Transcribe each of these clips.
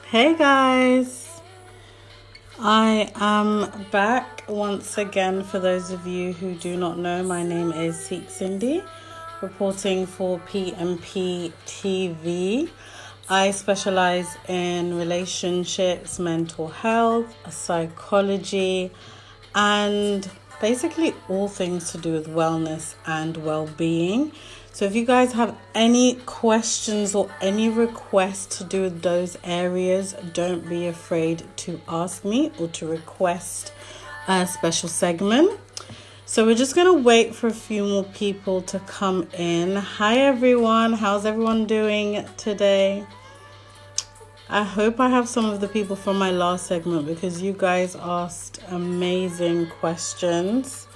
Hey guys, I am back once again. For those of you who do not know, my name is Seek Cindy, reporting for PMP TV. I specialize in relationships, mental health, psychology, and basically all things to do with wellness and well-being. So if you guys have any questions or any requests to do with those areas, don't be afraid to ask me or to request a special segment. So we're just going to wait for a few more people to come in. Hi everyone, how's everyone doing today? I hope I have some of the people from my last segment because you guys asked amazing questions.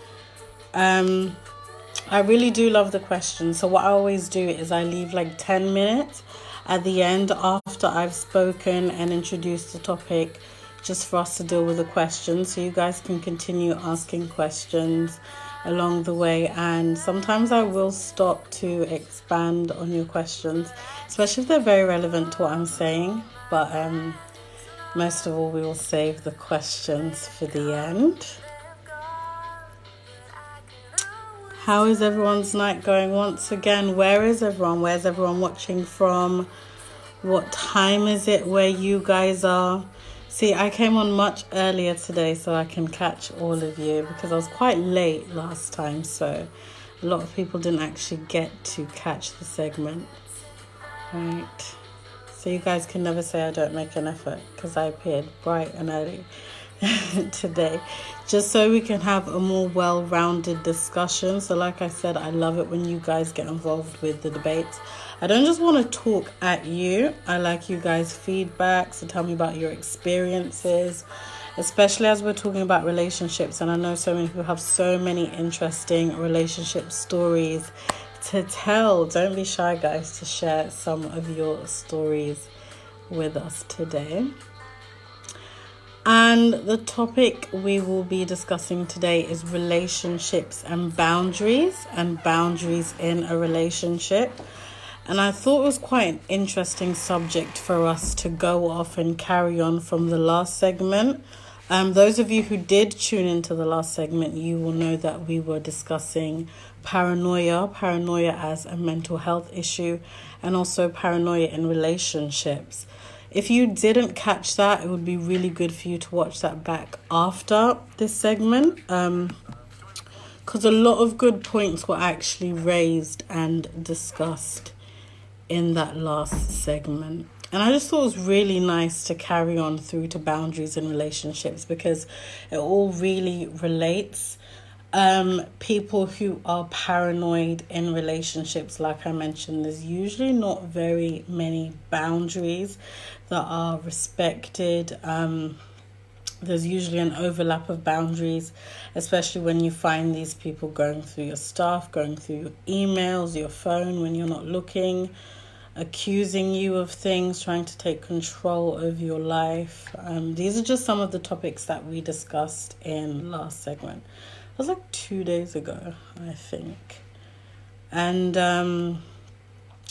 I really do love the questions. So what I always do is I leave like 10 minutes at the end after I've spoken and introduced the topic just for us to deal with the questions. So you guys can continue asking questions along the way. And sometimes I will stop to expand on your questions, especially if they're very relevant to what I'm saying. But most of all, we will save the questions for the end. How is everyone's night going? Once again, where is everyone? Where's everyone watching from? What time is it where you guys are? See, I came on much earlier today so I can catch all of you because I was quite late last time. So a lot of people didn't actually get to catch the segment. Right. So you guys can never say I don't make an effort because I appeared bright and early today, just so we can have a more well-rounded discussion. So like I said, I love it when you guys get involved with the debates. I don't just want to talk at you. I like you guys' feedback, so tell me about your experiences, especially as we're talking about relationships. And I know so many people have so many interesting relationship stories to tell. Don't be shy, guys, to share some of your stories with us today. And the topic we will be discussing today is relationships and boundaries in a relationship. And I thought it was quite an interesting subject for us to go off and carry on from the last segment. Those of you who did tune into the last segment, you will know that we were discussing paranoia as a mental health issue, and also paranoia in relationships. If you didn't catch that, it would be really good for you to watch that back after this segment, because a lot of good points were actually raised and discussed in that last segment. And I just thought it was really nice to carry on through to boundaries in relationships because it all really relates. People who are paranoid in relationships, like I mentioned, there's usually not very many boundaries that are respected. There's usually an overlap of boundaries, especially when you find these people going through your stuff, going through your emails, your phone when you're not looking, accusing you of things, trying to take control of your life. These are just some of the topics that we discussed in last segment. It was like 2 days ago, I think. And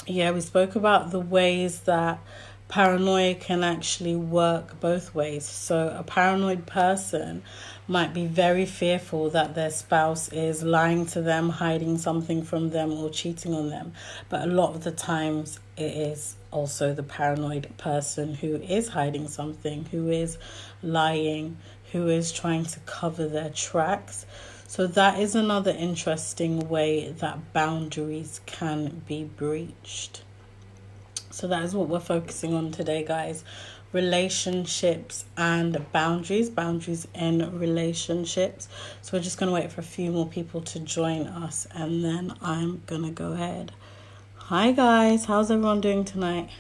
we spoke about the ways that paranoia can actually work both ways. So a paranoid person might be very fearful that their spouse is lying to them, hiding something from them, or cheating on them. But a lot of the times it is also the paranoid person who is hiding something, who is lying, who is trying to cover their tracks. So that is another interesting way that boundaries can be breached. So that is what we're focusing on today, guys. Relationships and boundaries in relationships. So we're just going to wait for a few more people to join us and then I'm going to go ahead. Hi guys, how's everyone doing tonight?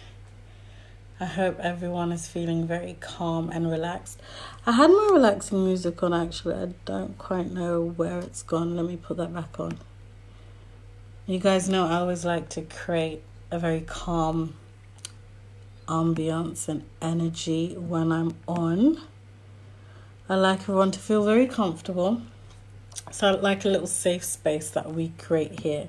I hope everyone is feeling very calm and relaxed. I had my relaxing music on actually. I don't quite know where it's gone. Let me put that back on. You guys know I always like to create a very calm ambience and energy when I'm on. I like everyone to feel very comfortable. So like a little safe space that we create here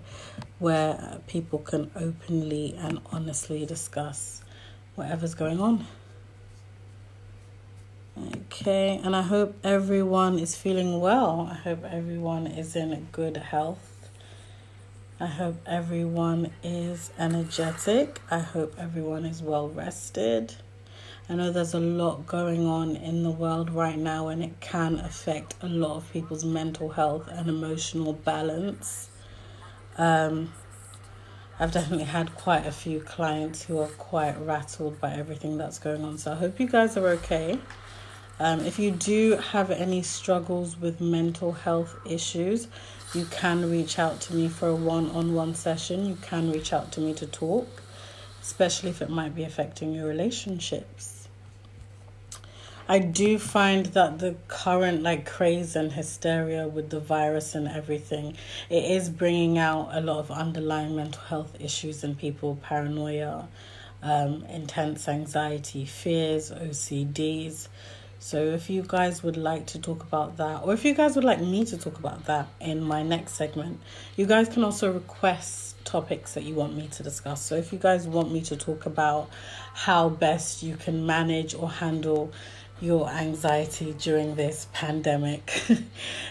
where people can openly and honestly discuss whatever's going on. Okay, and I hope everyone is feeling well. I hope everyone is in good health. I hope everyone is energetic. I hope everyone is well rested. I know there's a lot going on in the world right now, and it can affect a lot of people's mental health and emotional balance. I've definitely had quite a few clients who are quite rattled by everything that's going on. So I hope you guys are okay. If you do have any struggles with mental health issues, you can reach out to me for a one-on-one session. You can reach out to me to talk, especially if it might be affecting your relationships. I do find that the current craze and hysteria with the virus and everything, it is bringing out a lot of underlying mental health issues in people: paranoia, intense anxiety, fears, OCDs. So if you guys would like to talk about that, or if you guys would like me to talk about that in my next segment, you guys can also request topics that you want me to discuss. So if you guys want me to talk about how best you can manage or handle your anxiety during this pandemic,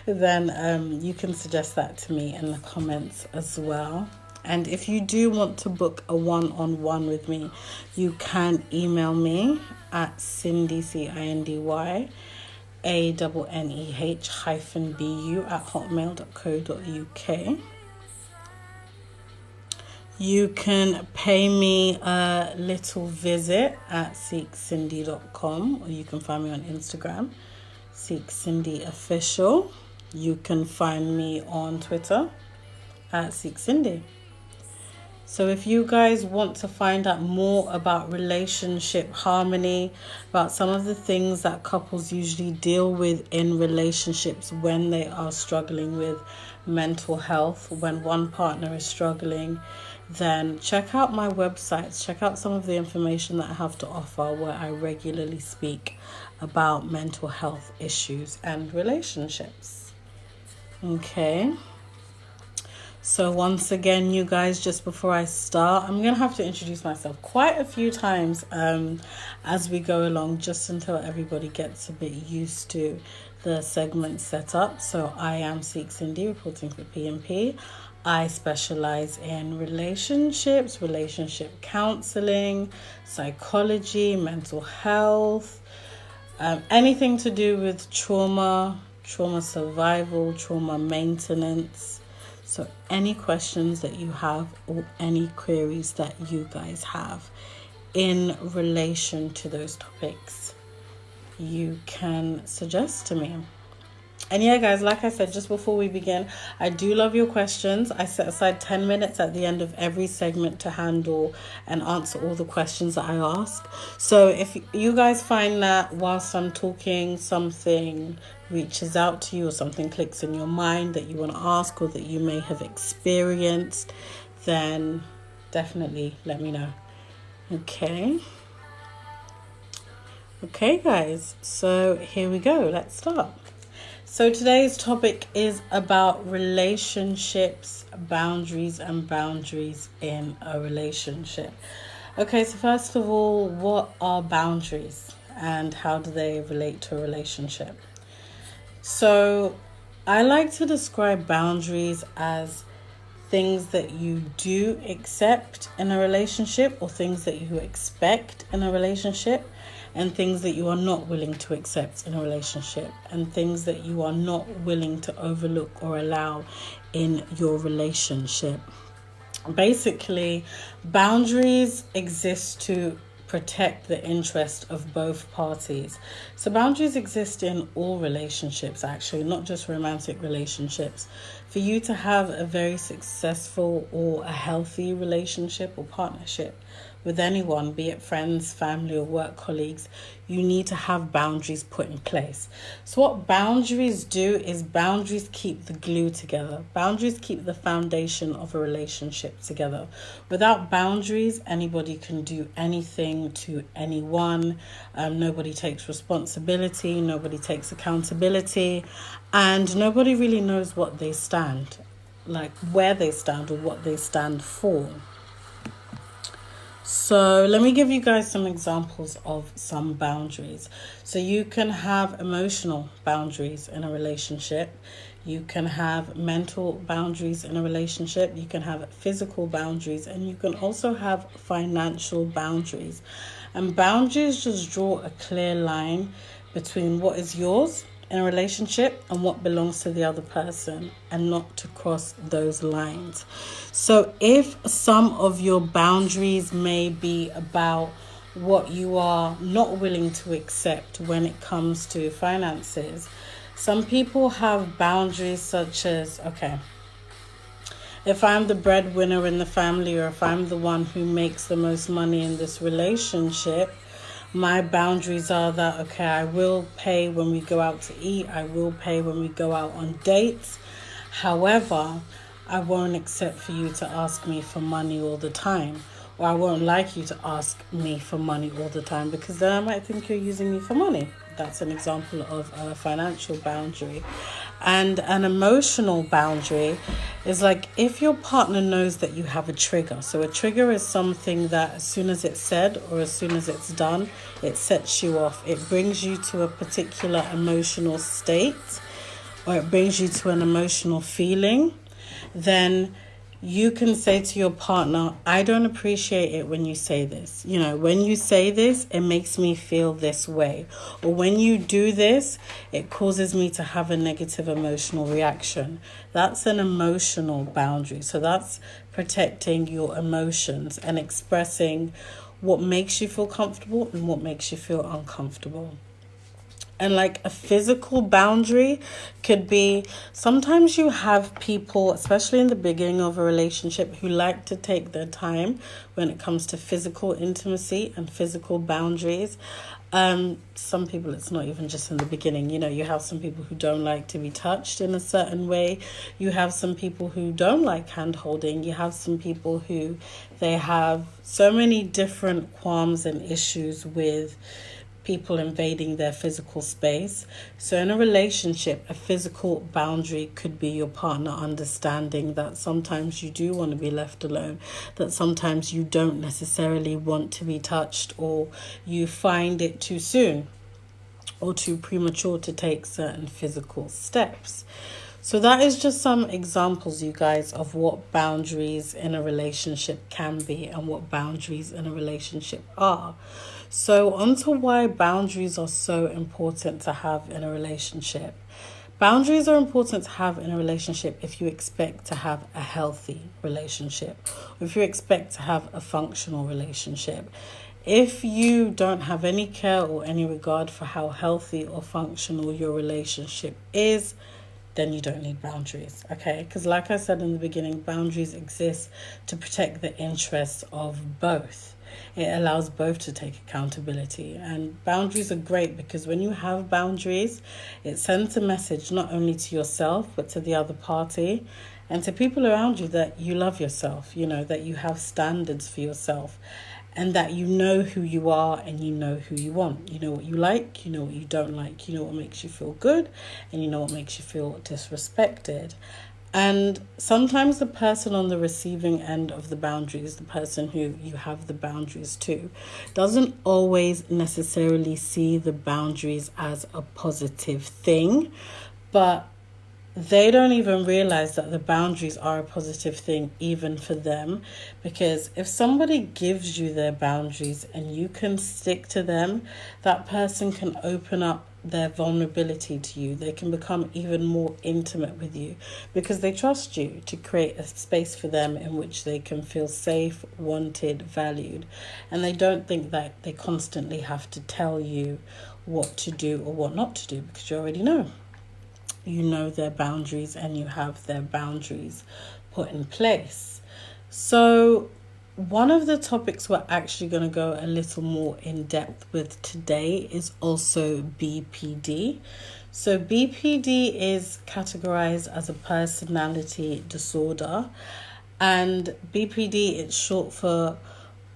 then you can suggest that to me in the comments as well. And if you do want to book a one-on-one with me, you can email me at Cindy, CINDY, ANNEH-BU@hotmail.co.uk. You can pay me a little visit at seekcindy.com, or you can find me on Instagram, seekcindyofficial. You can find me on Twitter at seekcindy. So if you guys want to find out more about relationship harmony, about some of the things that couples usually deal with in relationships when they are struggling with mental health, when one partner is struggling, then check out my websites. Check out some of the information that I have to offer, where I regularly speak about mental health issues and relationships. Okay. So once again, you guys, just before I start, I'm going to have to introduce myself quite a few times as we go along, just until everybody gets a bit used to the segment setup. So I am Seek Cindy, reporting for PMP. I specialize in relationships, relationship counseling, psychology, mental health, anything to do with trauma survival, trauma maintenance. So any questions that you have, or any queries that you guys have in relation to those topics, you can suggest to me. And yeah, guys, like I said, just before we begin, I do love your questions. I set aside 10 minutes at the end of every segment to handle and answer all the questions that I ask. So if you guys find that whilst I'm talking, something reaches out to you, or something clicks in your mind that you want to ask, or that you may have experienced, then definitely let me know. Okay, guys, so here we go. Let's start. So today's topic is about relationships, boundaries, and boundaries in a relationship. Okay, so first of all, what are boundaries and how do they relate to a relationship? So I like to describe boundaries as things that you do accept in a relationship, or things that you expect in a relationship, and things that you are not willing to accept in a relationship, and things that you are not willing to overlook or allow in your relationship. Basically, boundaries exist to protect the interest of both parties. So boundaries exist in all relationships, actually, not just romantic relationships. For you to have a very successful or a healthy relationship or partnership with anyone, be it friends, family, or work colleagues, you need to have boundaries put in place. So what boundaries do is boundaries keep the glue together. Boundaries keep the foundation of a relationship together. Without boundaries, anybody can do anything to anyone. Nobody takes responsibility, nobody takes accountability, and nobody really knows what they stand, where they stand or what they stand for. So let me give you guys some examples of some boundaries. So you can have emotional boundaries in a relationship. You can have mental boundaries in a relationship. You can have physical boundaries, and you can also have financial boundaries. And boundaries just draw a clear line between what is yours in a relationship and what belongs to the other person, and not to cross those lines. So if some of your boundaries may be about what you are not willing to accept when it comes to finances, some people have boundaries such as, okay, if I'm the breadwinner in the family, or if I'm the one who makes the most money in this relationship, my boundaries are that, okay, I will pay when we go out to eat. I will pay when we go out on dates. However, I won't accept for you to ask me for money all the time. Or I won't like you to ask me for money all the time, because then I might think you're using me for money. That's an example of a financial boundary. And an emotional boundary is like if your partner knows that you have a trigger. So a trigger is something that as soon as it's said or as soon as it's done, it sets you off. It brings you to a particular emotional state, or it brings you to an emotional feeling. Then you can say to your partner, I don't appreciate it when you say this. You know, when you say this, it makes me feel this way. Or when you do this, it causes me to have a negative emotional reaction. That's an emotional boundary. So that's protecting your emotions and expressing what makes you feel comfortable and what makes you feel uncomfortable. And like a physical boundary could be, sometimes you have people, especially in the beginning of a relationship, who like to take their time when it comes to physical intimacy and physical boundaries. Some people, it's not even just in the beginning. You know, you have some people who don't like to be touched in a certain way. You have some people who don't like hand holding. You have some people who they have so many different qualms and issues with people invading their physical space. So in a relationship, a physical boundary could be your partner understanding that sometimes you do want to be left alone, that sometimes you don't necessarily want to be touched, or you find it too soon or too premature to take certain physical steps. So that is just some examples, you guys, of what boundaries in a relationship can be and what boundaries in a relationship are. So on to why boundaries are so important to have in a relationship. Boundaries are important to have in a relationship if you expect to have a healthy relationship, or if you expect to have a functional relationship. If you don't have any care or any regard for how healthy or functional your relationship is, then you don't need boundaries, okay? Because like I said in the beginning, boundaries exist to protect the interests of both. It allows both to take accountability. And boundaries are great because when you have boundaries, it sends a message not only to yourself, but to the other party and to people around you that you love yourself, you know, that you have standards for yourself, and that you know who you are and you know who you want. You know what you like, you know what you don't like, you know what makes you feel good, and you know what makes you feel disrespected. And sometimes the person on the receiving end of the boundaries, the person who you have the boundaries to, doesn't always necessarily see the boundaries as a positive thing, but they don't even realize that the boundaries are a positive thing even for them. Because if somebody gives you their boundaries and you can stick to them, that person can open up their vulnerability to you. They can become even more intimate with you because they trust you to create a space for them in which they can feel safe, wanted, valued. And they don't think that they constantly have to tell you what to do or what not to do, because you already know. You know their boundaries and you have their boundaries put in place. So one of the topics we're actually going to go a little more in depth with today is also BPD. So BPD is categorized as a personality disorder, and BPD is short for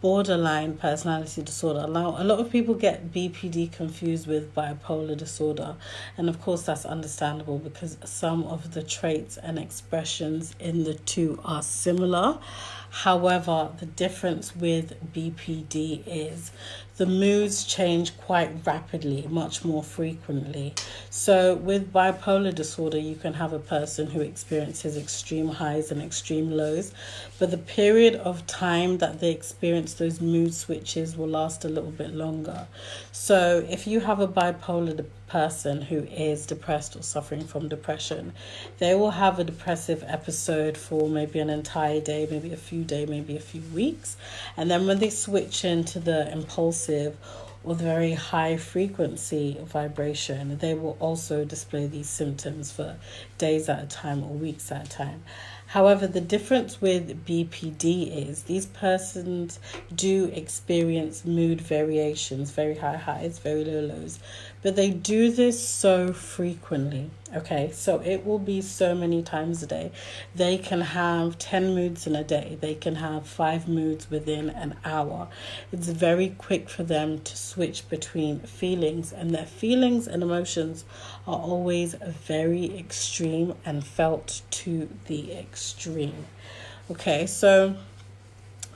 borderline personality disorder. Now, a lot of people get BPD confused with bipolar disorder, and of course that's understandable because some of the traits and expressions in the two are similar. However, the difference with BPD is the moods change quite rapidly, much more frequently. So with bipolar disorder, you can have a person who experiences extreme highs and extreme lows, but the period of time that they experience those mood switches will last a little bit longer. So if you have a bipolar person who is depressed or suffering from depression, they will have a depressive episode for maybe an entire day, maybe a few days, maybe a few weeks. And then when they switch into the impulsive or the very high frequency vibration, they will also display these symptoms for days at a time or weeks at a time. However, the difference with BPD is these persons do experience mood variations, very high highs, very low lows, but they do this so frequently. Okay, so it will be so many times a day. They can have 10 moods in a day. They can have 5 moods within an hour. It's very quick for them to switch between feelings, and their feelings and emotions are always very extreme and felt to the extreme. Okay, so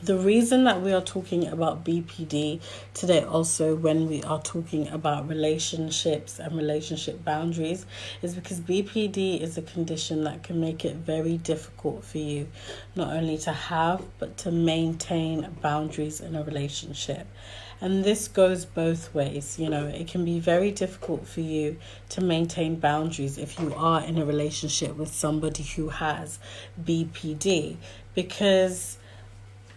the reason that we are talking about BPD today also when we are talking about relationships and relationship boundaries is because BPD is a condition that can make it very difficult for you not only to have but to maintain boundaries in a relationship. And this goes both ways. You know, it can be very difficult for you to maintain boundaries if you are in a relationship with somebody who has BPD, because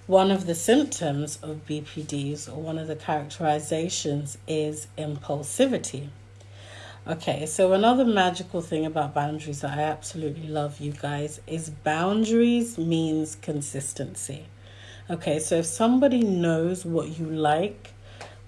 one of the symptoms of BPDs, or one of the characterizations, is impulsivity. Okay, so another magical thing about boundaries that I absolutely love, you guys, is boundaries means consistency. Okay, so if somebody knows what you like,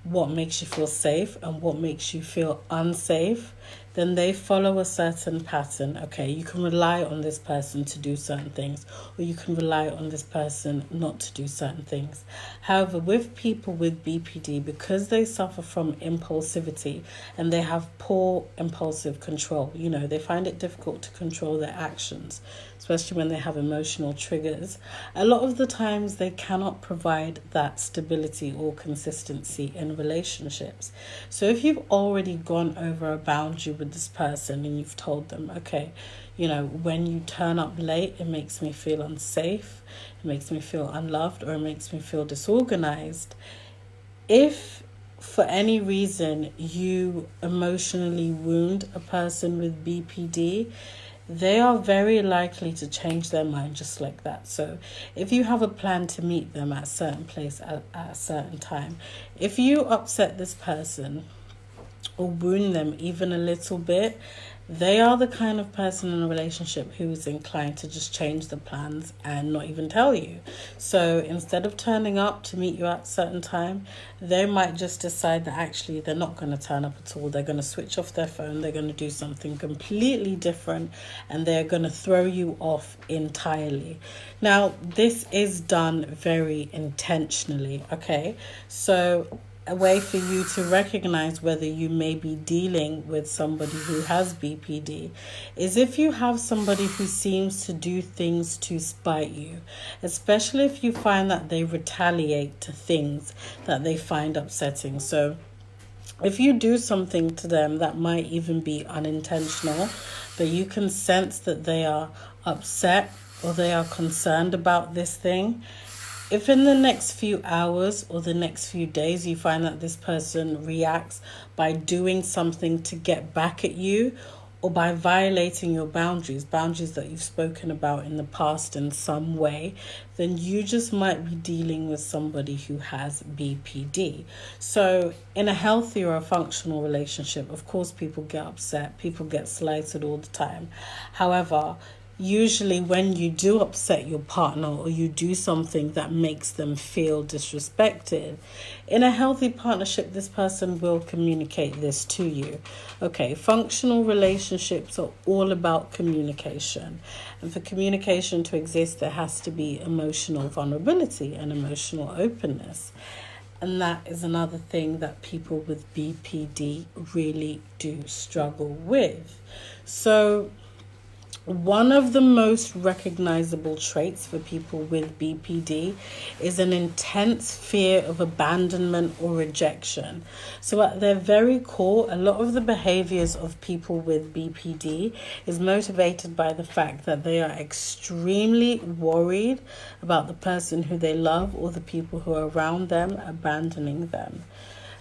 what makes you feel safe and what makes you feel unsafe, then they follow a certain pattern. Okay, you can rely on this person to do certain things, or you can rely on this person not to do certain things. However, with people with BPD, because they suffer from impulsivity and they have poor impulsive control, you know, they find it difficult to control their actions, especially when they have emotional triggers. A lot of the times they cannot provide that stability or consistency in relationships. So if you've already gone over a boundary with this person and you've told them, okay, you know, when you turn up late, it makes me feel unsafe, it makes me feel unloved, or it makes me feel disorganized. If for any reason you emotionally wound a person with BPD, they are very likely to change their mind just like that. So if you have a plan to meet them at a certain place at a certain time, if you upset this person or wound them even a little bit, they are the kind of person in a relationship who is inclined to just change the plans and not even tell you. So instead of turning up to meet you at a certain time, they might just decide that actually they're not going to turn up at all. They're going to switch off their phone. They're going to do something completely different, and they're going to throw you off entirely. Now, this is done very intentionally, okay? So a way for you to recognize whether you may be dealing with somebody who has BPD is if you have somebody who seems to do things to spite you, especially if you find that they retaliate to things that they find upsetting. So if you do something to them that might even be unintentional, but you can sense that they are upset or they are concerned about this thing, if in the next few hours or the next few days you find that this person reacts by doing something to get back at you, or by violating your boundaries that you've spoken about in the past in some way, then you just might be dealing with somebody who has BPD. So in a healthy or a functional relationship, of course, people get upset, people get slighted all the time. However, usually when you do upset your partner or you do something that makes them feel disrespected, in a healthy partnership, this person will communicate this to you. Okay, functional relationships are all about communication. And for communication to exist, there has to be emotional vulnerability and emotional openness. And that is another thing that people with BPD really do struggle with. So One of the most recognizable traits for people with BPD is an intense fear of abandonment or rejection. So, at their very core, a lot of the behaviors of people with BPD is motivated by the fact that they are extremely worried about the person who they love or the people who are around them abandoning them.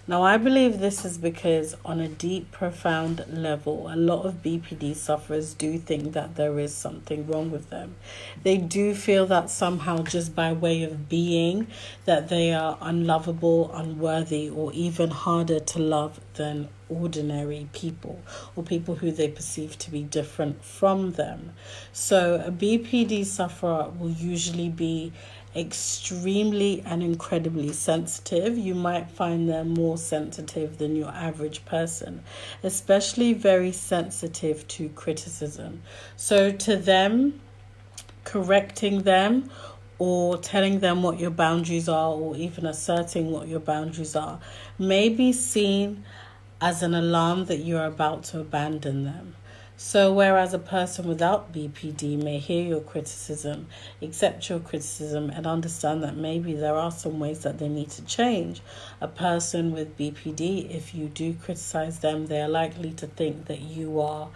Now, I believe this is because, on a deep, profound level, a lot of BPD sufferers do think that there is something wrong with them. They do feel that somehow, just by way of being, that they are unlovable, unworthy, or even harder to love than ordinary people, or people who they perceive to be different from them. So, a BPD sufferer will usually be extremely and incredibly sensitive. You might find them more sensitive than your average person, especially very sensitive to criticism. So to them, correcting them or telling them what your boundaries are, or even asserting what your boundaries are, may be seen as an alarm that you're about to abandon them. So, whereas a person without BPD may hear your criticism, accept your criticism, and understand that maybe there are some ways that they need to change, a person with BPD, if you do criticize them, they are likely to think that you are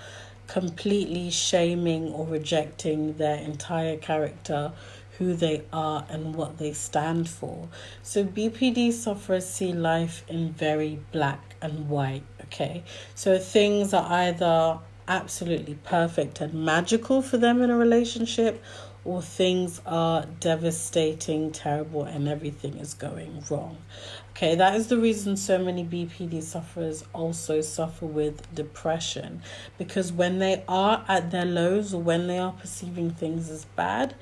completely shaming or rejecting their entire character, who they are and what they stand for. So BPD sufferers see life in very black and white, okay? So things are either absolutely perfect and magical for them in a relationship, or things are devastating, terrible, and everything is going wrong. Okay, that is the reason so many BPD sufferers also suffer with depression, because when they are at their lows or when they are perceiving things as bad,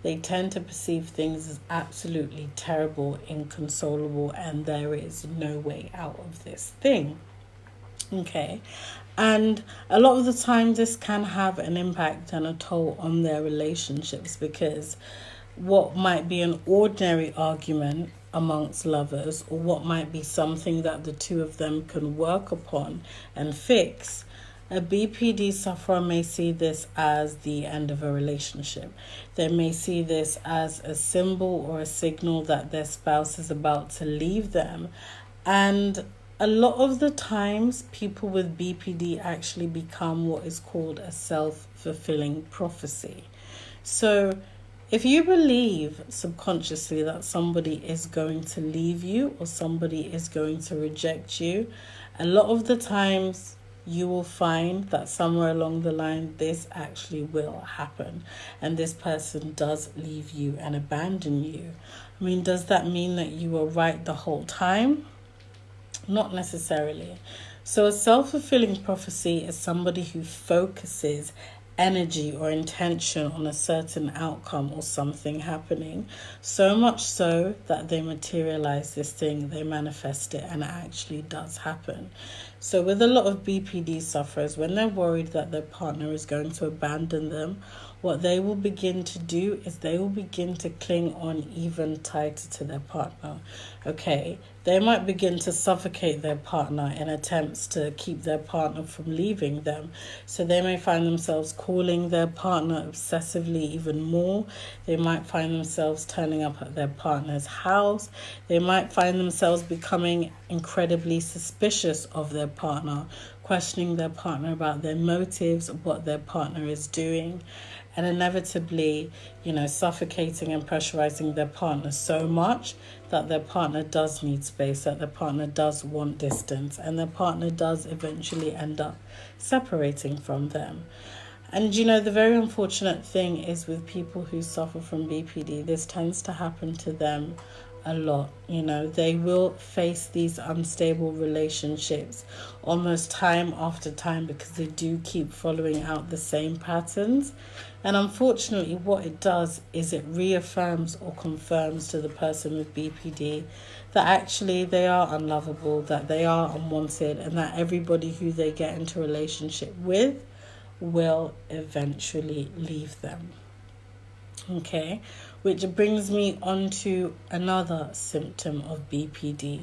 they tend to perceive things as absolutely terrible, inconsolable, and there is no way out of this thing. Okay, and a lot of the time this can have an impact and a toll on their relationships, because what might be an ordinary argument amongst lovers, or what might be something that the two of them can work upon and fix, a BPD sufferer may see this as the end of a relationship. They may see this as a symbol or a signal that their spouse is about to leave them. And a lot of the times, people with BPD actually become what is called a self-fulfilling prophecy. So if you believe subconsciously that somebody is going to leave you or somebody is going to reject you, a lot of the times you will find that somewhere along the line this actually will happen, and this person does leave you and abandon you. I mean, does that mean that you were right the whole time? Not necessarily. So a self-fulfilling prophecy is somebody who focuses energy or intention on a certain outcome or something happening, so much so that they materialize this thing, they manifest it, and it actually does happen. So with a lot of BPD sufferers, when they're worried that their partner is going to abandon them, what they will begin to do is they will begin to cling on even tighter to their partner. Okay, they might begin to suffocate their partner in attempts to keep their partner from leaving them. So they may find themselves calling their partner obsessively even more. They might find themselves turning up at their partner's house. They might find themselves becoming incredibly suspicious of their partner, questioning their partner about their motives, what their partner is doing, and inevitably, suffocating and pressurizing their partner so much that their partner does need space, that their partner does want distance, and their partner does eventually end up separating from them. And the very unfortunate thing is, with people who suffer from BPD, this tends to happen to them a lot. They will face these unstable relationships almost time after time, because they do keep following out the same patterns. And unfortunately, what it does is it reaffirms or confirms to the person with BPD that actually they are unlovable, that they are unwanted, and that everybody who they get into a relationship with will eventually leave them. Okay, which brings me on to another symptom of BPD,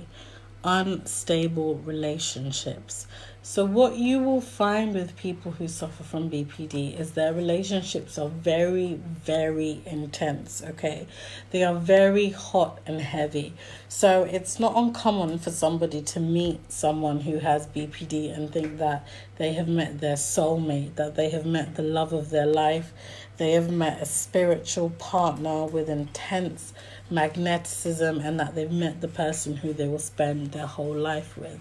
unstable relationships. So what you will find with people who suffer from BPD is their relationships are very, very intense, okay? They are very hot and heavy. So it's not uncommon for somebody to meet someone who has BPD and think that they have met their soulmate, that they have met the love of their life, they have met a spiritual partner with intense magnetism, and that they've met the person who they will spend their whole life with.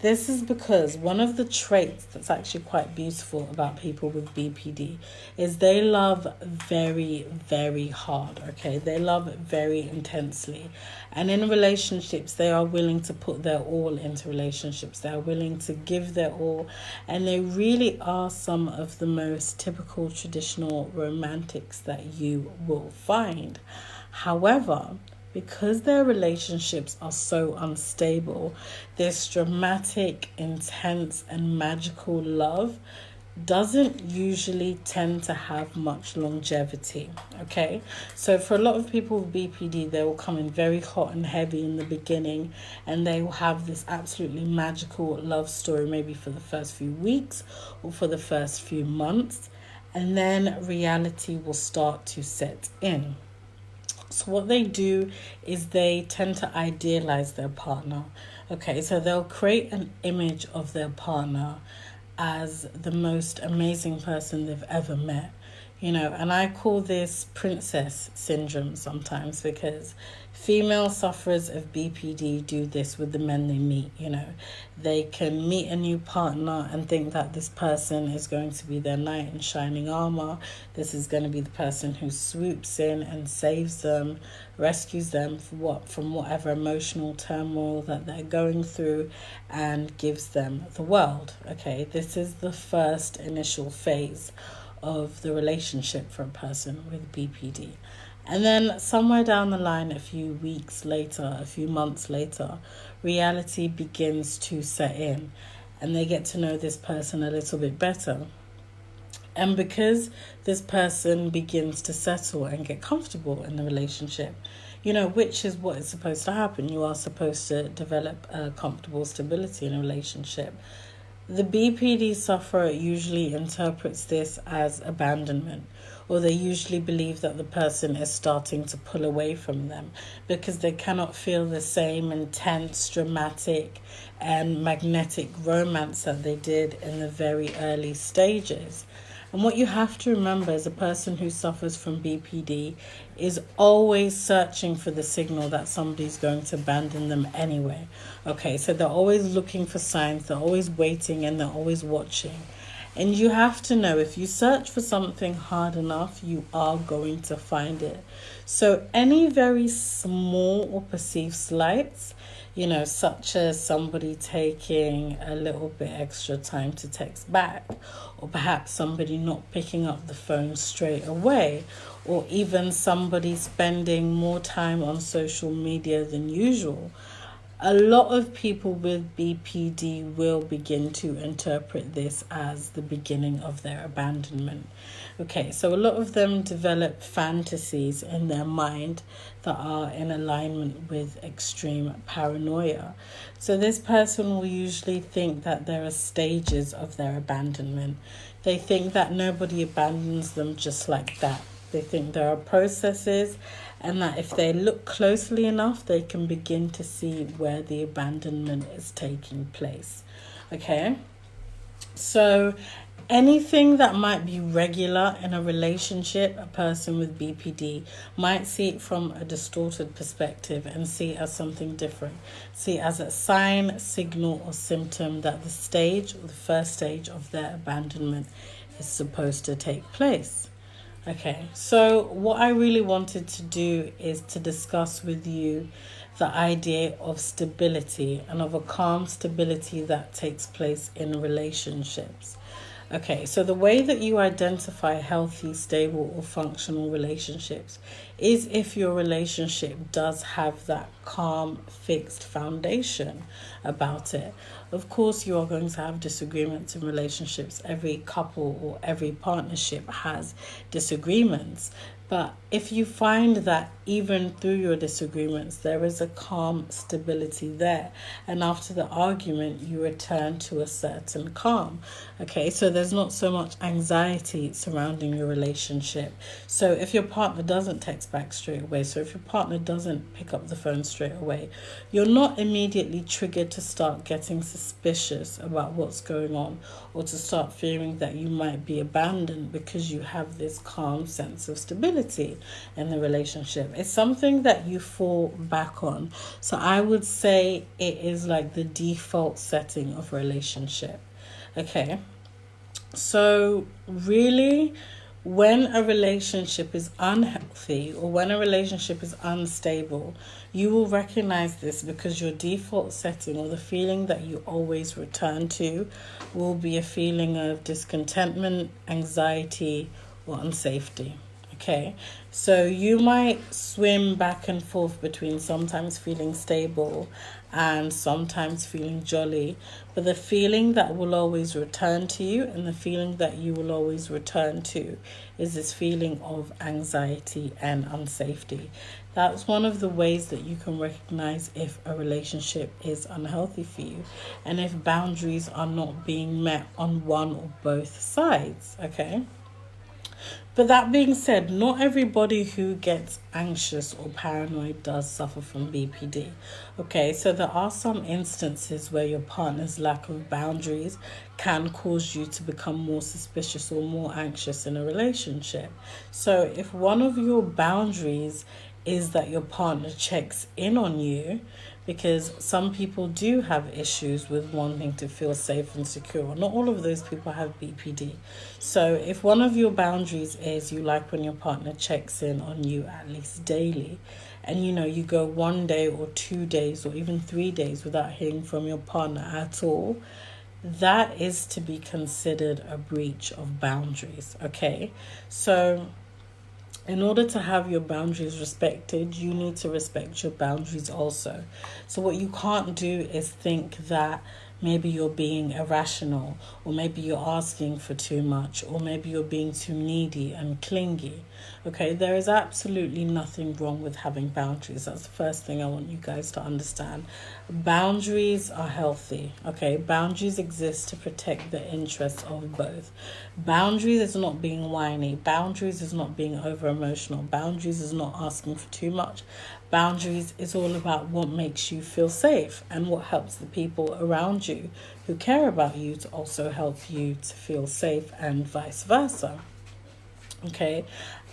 This is because one of the traits that's actually quite beautiful about people with BPD is they love very, very hard, okay? They love very intensely. And in relationships, they are willing to put their all into relationships. They are willing to give their all. And they really are some of the most typical traditional romantics that you will find. However, because their relationships are so unstable, this dramatic, intense, and magical love doesn't usually tend to have much longevity, okay? So for a lot of people with BPD, they will come in very hot and heavy in the beginning, and they will have this absolutely magical love story maybe for the first few weeks or for the first few months, and then reality will start to set in. So what they do is they tend to idealize their partner. Okay, so they'll create an image of their partner as the most amazing person they've ever met. And I call this princess syndrome sometimes, because female sufferers of BPD do this with the men they meet. They can meet a new partner and think that this person is going to be their knight in shining armor. This is going to be the person who swoops in and saves them, rescues them from whatever emotional turmoil that they're going through, and gives them the world. Okay, this is the first initial phase of the relationship for a person with BPD. And then somewhere down the line, a few weeks later, a few months later, reality begins to set in, and they get to know this person a little bit better. And because this person begins to settle and get comfortable in the relationship, which is what is supposed to happen. You are supposed to develop a comfortable stability in a relationship. The BPD sufferer usually interprets this as abandonment, or they usually believe that the person is starting to pull away from them because they cannot feel the same intense, dramatic, and magnetic romance that they did in the very early stages. And what you have to remember as a person who suffers from BPD is always searching for the signal that somebody's going to abandon them anyway. Okay, so they're always looking for signs, they're always waiting, and they're always watching. And you have to know, if you search for something hard enough, you are going to find it. So any very small or perceived slights, such as somebody taking a little bit extra time to text back, or perhaps somebody not picking up the phone straight away, or even somebody spending more time on social media than usual. A lot of people with BPD will begin to interpret this as the beginning of their abandonment. Okay, so a lot of them develop fantasies in their mind that are in alignment with extreme paranoia. So this person will usually think that there are stages of their abandonment. They think that nobody abandons them just like that. They think there are processes, and that if they look closely enough, they can begin to see where the abandonment is taking place. Okay? So anything that might be regular in a relationship, a person with BPD might see it from a distorted perspective and see it as something different. See it as a sign, signal, or symptom that the first stage of their abandonment is supposed to take place. Okay, so what I really wanted to do is to discuss with you the idea of stability, and of a calm stability that takes place in relationships. Okay, so the way that you identify healthy, stable, or functional relationships is if your relationship does have that calm, fixed foundation about it. Of course, you are going to have disagreements in relationships. Every couple or every partnership has disagreements. But if you find that even through your disagreements, there is a calm stability there, and after the argument, you return to a certain calm. Okay, so there's not so much anxiety surrounding your relationship. So if your partner doesn't text back straight away, so if your partner doesn't pick up the phone straight away, you're not immediately triggered to start getting suspicious about what's going on, or to start fearing that you might be abandoned, because you have this calm sense of stability in the relationship. It's something that you fall back on. So I would say it is like the default setting of relationship. Okay. So really, when a relationship is unhealthy or when a relationship is unstable, you will recognize this, because your default setting, or the feeling that you always return to, will be a feeling of discontentment, anxiety, or unsafety. Okay, so you might swim back and forth between sometimes feeling stable and sometimes feeling jolly, but the feeling that will always return to you, and the feeling that you will always return to, is this feeling of anxiety and unsafety. That's one of the ways that you can recognize if a relationship is unhealthy for you, and if boundaries are not being met on one or both sides. Okay. But that being said, not everybody who gets anxious or paranoid does suffer from BPD. Okay, so there are some instances where your partner's lack of boundaries can cause you to become more suspicious or more anxious in a relationship. So if one of your boundaries is that your partner checks in on you, because some people do have issues with wanting to feel safe and secure. Not all of those people have BPD. So if one of your boundaries is you like when your partner checks in on you at least daily, and you go 1 day or 2 days or even 3 days without hearing from your partner at all, that is to be considered a breach of boundaries. Okay, so in order to have your boundaries respected, you need to respect your boundaries also. So what you can't do is think that maybe you're being irrational, or maybe you're asking for too much, or maybe you're being too needy and clingy. Okay, there is absolutely nothing wrong with having boundaries. That's the first thing I want you guys to understand. Boundaries are healthy. Okay, boundaries exist to protect the interests of both. Boundaries is not being whiny. Boundaries is not being over emotional. Boundaries is not asking for too much. Boundaries is all about what makes you feel safe, and what helps the people around you who care about you to also help you to feel safe, and vice versa. Okay,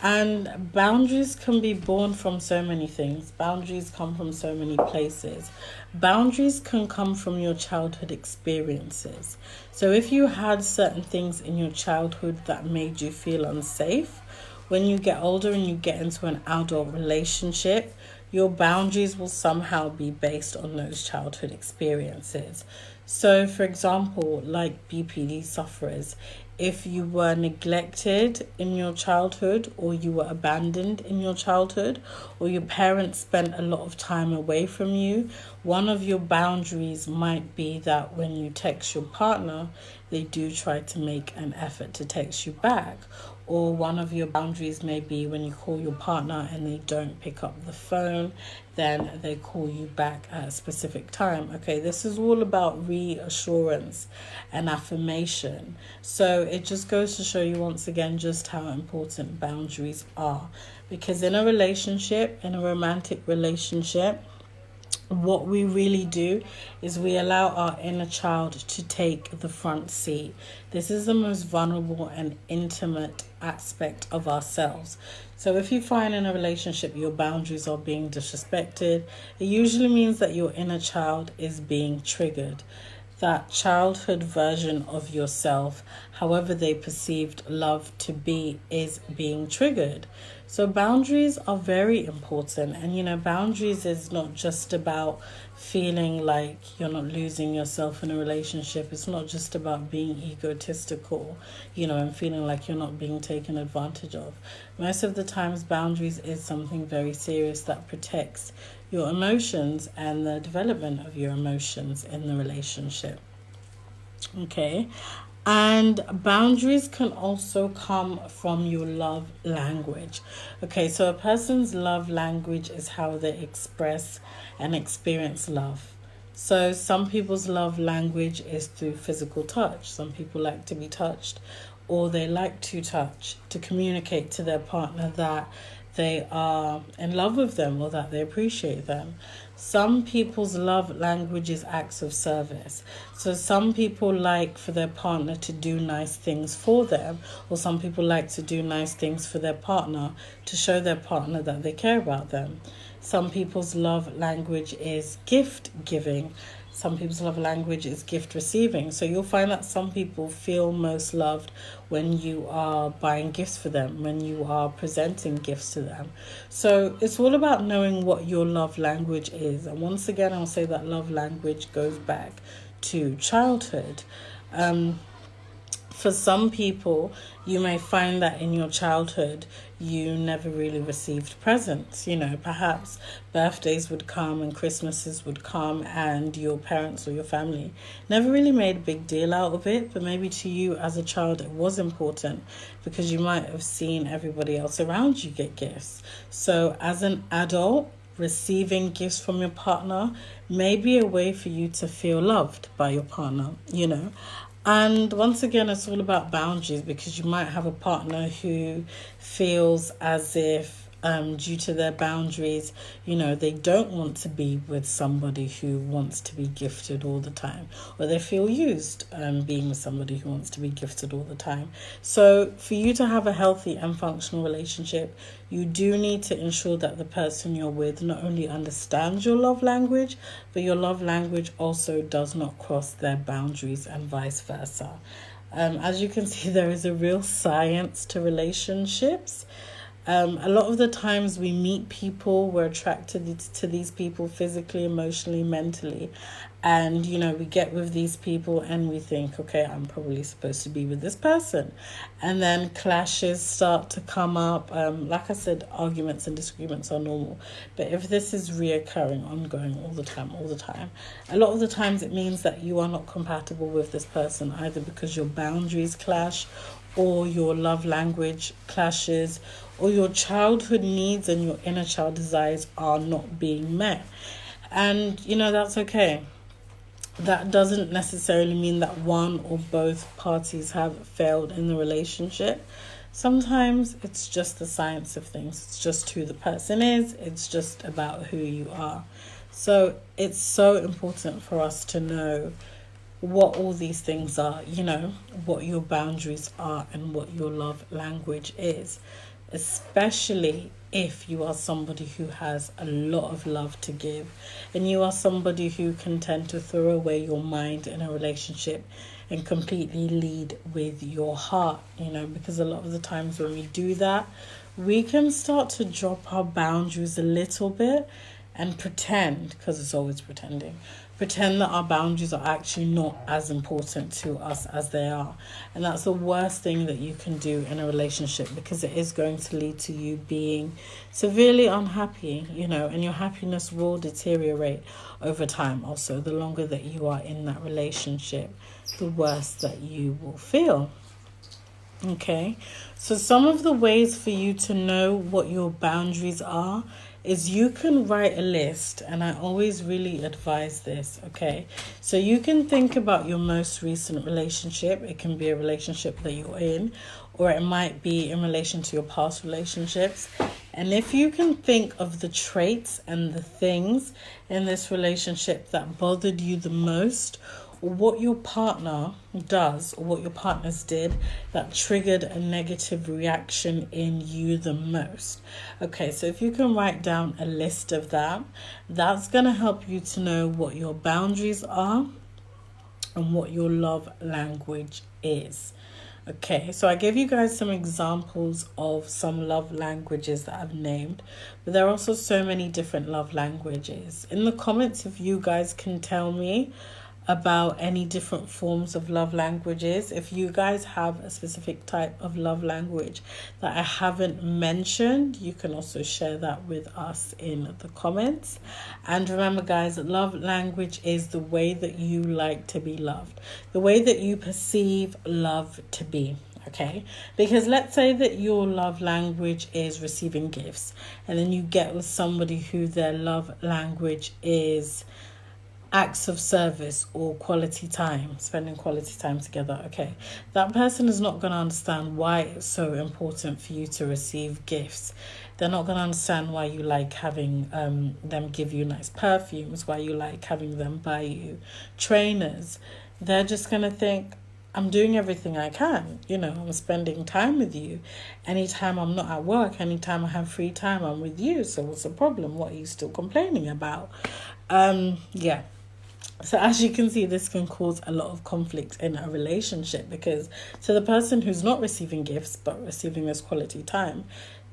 and boundaries can be born from so many things. Boundaries come from so many places. Boundaries can come from your childhood experiences. So if you had certain things in your childhood that made you feel unsafe, when you get older and you get into an adult relationship, your boundaries will somehow be based on those childhood experiences. So, for example, like BPD sufferers, if you were neglected in your childhood, or you were abandoned in your childhood, or your parents spent a lot of time away from you, one of your boundaries might be that when you text your partner, they do try to make an effort to text you back. Or one of your boundaries may be when you call your partner and they don't pick up the phone, then they call you back at a specific time. Okay, this is all about reassurance and affirmation. So it just goes to show you once again just how important boundaries are. Because in a relationship, in a romantic relationship, what we really do is we allow our inner child to take the front seat. This is the most vulnerable and intimate aspect of ourselves. So if you find in a relationship your boundaries are being disrespected, it usually means that your inner child is being triggered. That childhood version of yourself, however they perceived love to be, is being triggered. So boundaries are very important. And boundaries is not just about feeling like you're not losing yourself in a relationship. It's not just about being egotistical, and feeling like you're not being taken advantage of. Most of the times, boundaries is something very serious that protects your emotions and the development of your emotions in the relationship. Okay. And boundaries can also come from your love language. Okay, so a person's love language is how they express and experience love. So some people's love language is through physical touch. Some people like to be touched, or they like to touch to communicate to their partner that they are in love with them or that they appreciate them. Some people's love language is acts of service. So some people like for their partner to do nice things for them, or some people like to do nice things for their partner to show their partner that they care about them. Some people's love language is gift giving. Some people's love language is gift receiving. So you'll find that some people feel most loved when you are buying gifts for them, when you are presenting gifts to them. So it's all about knowing what your love language is. And once again, I'll say that love language goes back to childhood. For some people, you may find that in your childhood, you never really received presents. You know, perhaps birthdays would come and Christmases would come, and your parents or your family never really made a big deal out of it. But maybe to you as a child, it was important because you might have seen everybody else around you get gifts. So as an adult, receiving gifts from your partner may be a way for you to feel loved by your partner, you know. And once again, it's all about boundaries, because you might have a partner who feels as if due to their boundaries, you know, they don't want to be with somebody who wants to be gifted all the time, or they feel used being with somebody who wants to be gifted all the time. So for you to have a healthy and functional relationship, you do need to ensure that the person you're with not only understands your love language, but your love language also does not cross their boundaries, and vice versa. As you can see, there is a real science to relationships. A lot of the times we meet people, we're attracted to these people physically, emotionally, mentally. And, you know, we get with these people and we think, okay, I'm probably supposed to be with this person. And then clashes start to come up. Like I said, arguments and disagreements are normal. But if this is reoccurring, ongoing, all the time, a lot of the times it means that you are not compatible with this person, either because your boundaries clash, or your love language clashes, or your childhood needs and your inner child desires are not being met. And, you know, that's okay. That doesn't necessarily mean that one or both parties have failed in the relationship. Sometimes it's just the science of things. It's just who the person is. It's just about who you are. So it's so important for us to know what all these things are, you know, what your boundaries are and what your love language is, especially if you are somebody who has a lot of love to give, and you are somebody who can tend to throw away your mind in a relationship and completely lead with your heart, you know, because a lot of the times when we do that, we can start to drop our boundaries a little bit and pretend, because it's always pretend that our boundaries are actually not as important to us as they are. And that's the worst thing that you can do in a relationship, because it is going to lead to you being severely unhappy, you know, and your happiness will deteriorate over time. Also, the longer that you are in that relationship, the worse that you will feel. Okay, so some of the ways for you to know what your boundaries are is you can write a list, and I always really advise this, okay? So you can think about your most recent relationship. It can be a relationship that you're in, or it might be in relation to your past relationships. And if you can think of the traits and the things in this relationship that bothered you the most, or what your partner does, or what your partners did that triggered a negative reaction in you the most. Okay, so if you can write down a list of that, that's going to help you to know what your boundaries are and what your love language is. Okay, so I gave you guys some examples of some love languages that I've named, but there are also so many different love languages. In the comments, if you guys can tell me about any different forms of love languages. If you guys have a specific type of love language that I haven't mentioned, you can also share that with us in the comments. And remember, guys, love language is the way that you like to be loved, the way that you perceive love to be. Okay, because let's say that your love language is receiving gifts, and then you get with somebody who their love language is acts of service or quality time, spending quality time together. Okay, that person is not going to understand why it's so important for you to receive gifts. They're not going to understand why you like having them give you nice perfumes, why you like having them buy you trainers. They're just going to think, I'm doing everything I can. I'm spending time with you. Anytime I'm not at work, anytime I have free time, I'm with you. So what's the problem? What are you still complaining about? Yeah. So as you can see, this can cause a lot of conflict in a relationship, because to the person who's not receiving gifts but receiving this quality time,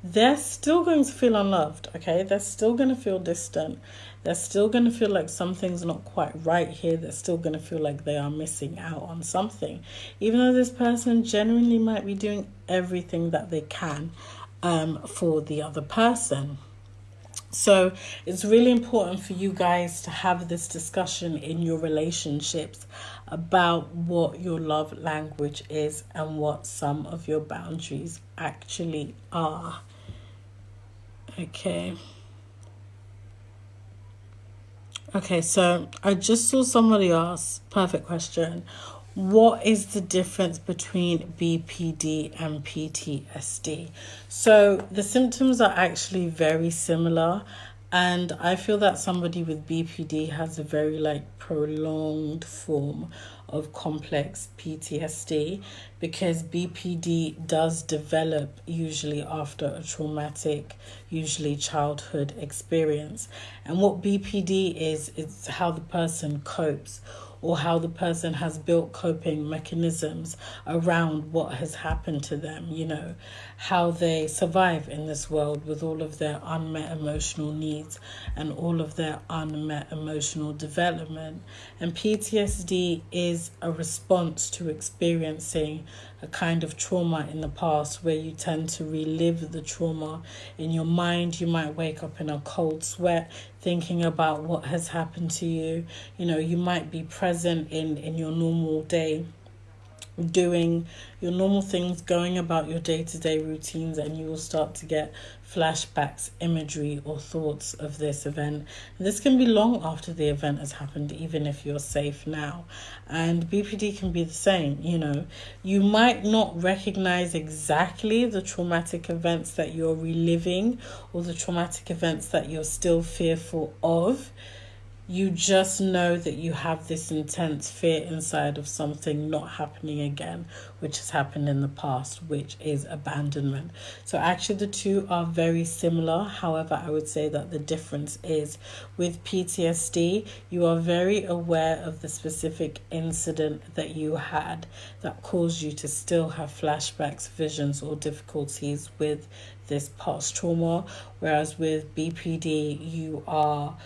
they're still going to feel unloved, okay? They're still going to feel distant. They're still going to feel like something's not quite right here. They're still going to feel like they are missing out on something, even though this person genuinely might be doing everything that they can for the other person. So it's really important for you guys to have this discussion in your relationships about what your love language is and what some of your boundaries actually are. Okay, so I just saw somebody ask, perfect question, what is the difference between BPD and PTSD? So the symptoms are actually very similar, and I feel that somebody with BPD has a very prolonged form of complex PTSD, because BPD does develop usually after a traumatic, usually childhood experience. And what BPD is, it's how the person copes, or how the person has built coping mechanisms around what has happened to them, how they survive in this world with all of their unmet emotional needs and all of their unmet emotional development. And PTSD is a response to experiencing a kind of trauma in the past, where you tend to relive the trauma in your mind. You might wake up in a cold sweat thinking about what has happened to you. You might be present in your normal day, doing your normal things, going about your day-to-day routines, and you will start to get flashbacks, imagery, or thoughts of this event. And this can be long after the event has happened, even if you're safe now. And BPD can be the same. You might not recognize exactly the traumatic events that you're reliving, or the traumatic events that you're still fearful of. You just know that you have this intense fear inside of something not happening again, which has happened in the past, which is abandonment. So actually the two are very similar. However, I would say that the difference is, with PTSD, you are very aware of the specific incident that you had that caused you to still have flashbacks, visions, or difficulties with this past trauma. Whereas with BPD, you are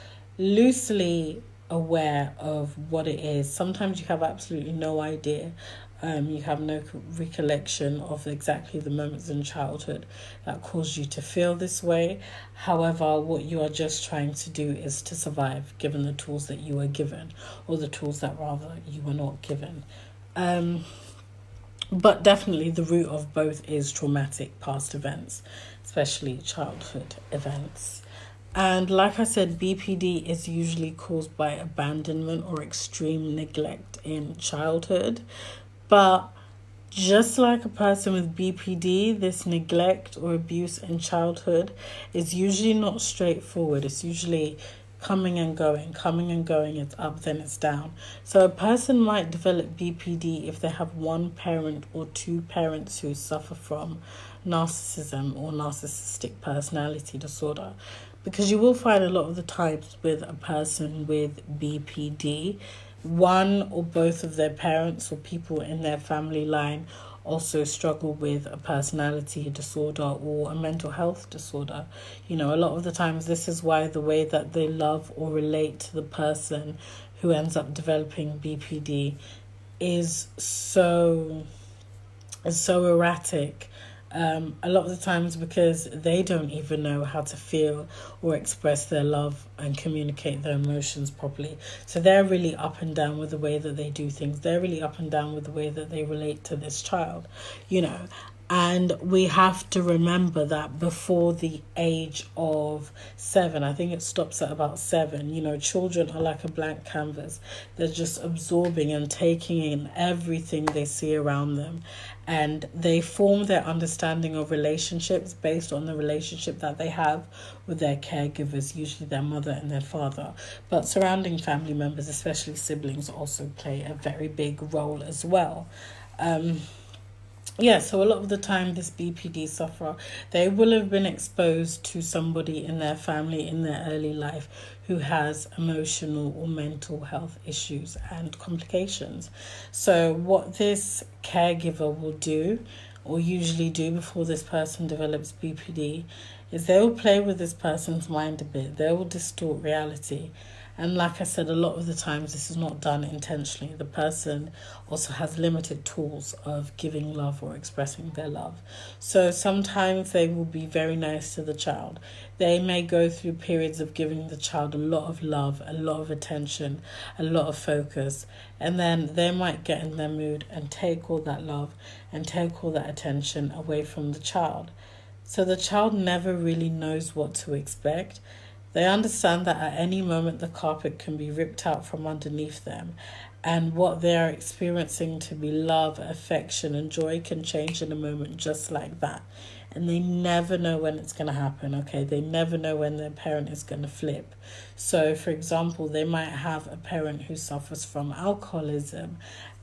loosely aware of what it is. Sometimes you have absolutely no idea. You have no recollection of exactly the moments in childhood that caused you to feel this way. However, what you are just trying to do is to survive, given the tools that you were given, or the tools that rather you were not given. But definitely the root of both is traumatic past events, especially childhood events. And like I said, BPD is usually caused by abandonment or extreme neglect in childhood. But just like a person with BPD, this neglect or abuse in childhood is usually not straightforward. It's usually coming and going. It's up, then it's down. So a person might develop BPD if they have one parent or two parents who suffer from narcissism or narcissistic personality disorder. Because you will find a lot of the times with a person with BPD, one or both of their parents or people in their family line also struggle with a personality disorder or a mental health disorder. A lot of the times this is why the way that they love or relate to the person who ends up developing BPD is so erratic. A lot of the times because they don't even know how to feel or express their love and communicate their emotions properly. So they're really up and down with the way that they do things. They're really up and down with the way that they relate to this child, you know. And we have to remember that before the age of 7, I think it stops at about 7, you know, children are like a blank canvas. They're just absorbing and taking in everything they see around them. And they form their understanding of relationships based on the relationship that they have with their caregivers, usually their mother and their father. But surrounding family members, especially siblings, also play a very big role as well. So a lot of the time, this BPD sufferer, they will have been exposed to somebody in their family in their early life who has emotional or mental health issues and complications. So what this caregiver will do, or usually do before this person develops BPD, is they will play with this person's mind a bit. They will distort reality. And like I said, a lot of the times this is not done intentionally. The person also has limited tools of giving love or expressing their love. So sometimes they will be very nice to the child. They may go through periods of giving the child a lot of love, a lot of attention, a lot of focus. And then they might get in their mood and take all that love and take all that attention away from the child. So the child never really knows what to expect. They understand that at any moment the carpet can be ripped out from underneath them, and what they are experiencing to be love, affection, and joy can change in a moment just like that. And they never know when it's going to happen, okay? They never know when their parent is going to flip. So, for example, they might have a parent who suffers from alcoholism,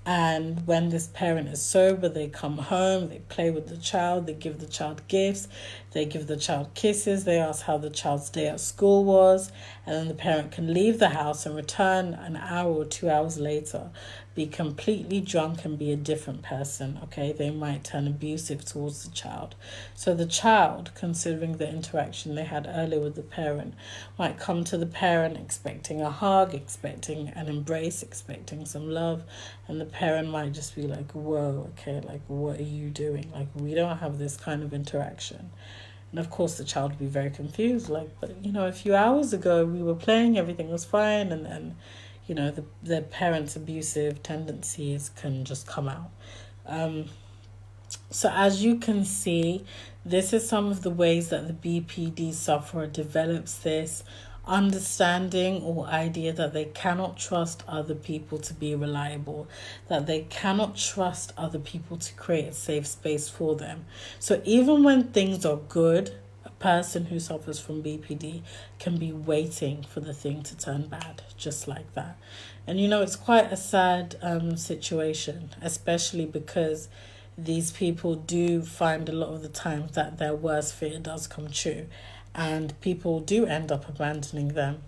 and when this parent is sober, they come home, they play with the child, they give the child gifts, they give the child kisses, they ask how the child's day at school was, and then the parent can leave the house and return an hour or 2 hours later, be completely drunk and be a different person, okay? They might turn abusive towards the child. So the child, considering the interaction they had earlier with the parent, might come to the parent expecting a hug, expecting an embrace, expecting some love, and the parent might just be like, whoa, okay, like, what are you doing? Like, we don't have this kind of interaction. And of course the child would be very confused, like, but you know, a few hours ago we were playing, everything was fine, and then, you know, the parents' abusive tendencies can just come out. So as you can see, this is some of the ways that the BPD sufferer develops this understanding or idea that they cannot trust other people to be reliable, that they cannot trust other people to create a safe space for them. So even when things are good, a person who suffers from BPD can be waiting for the thing to turn bad, just like that. And you know, it's quite a sad situation, especially because these people do find a lot of the times that their worst fear does come true, and people do end up abandoning them.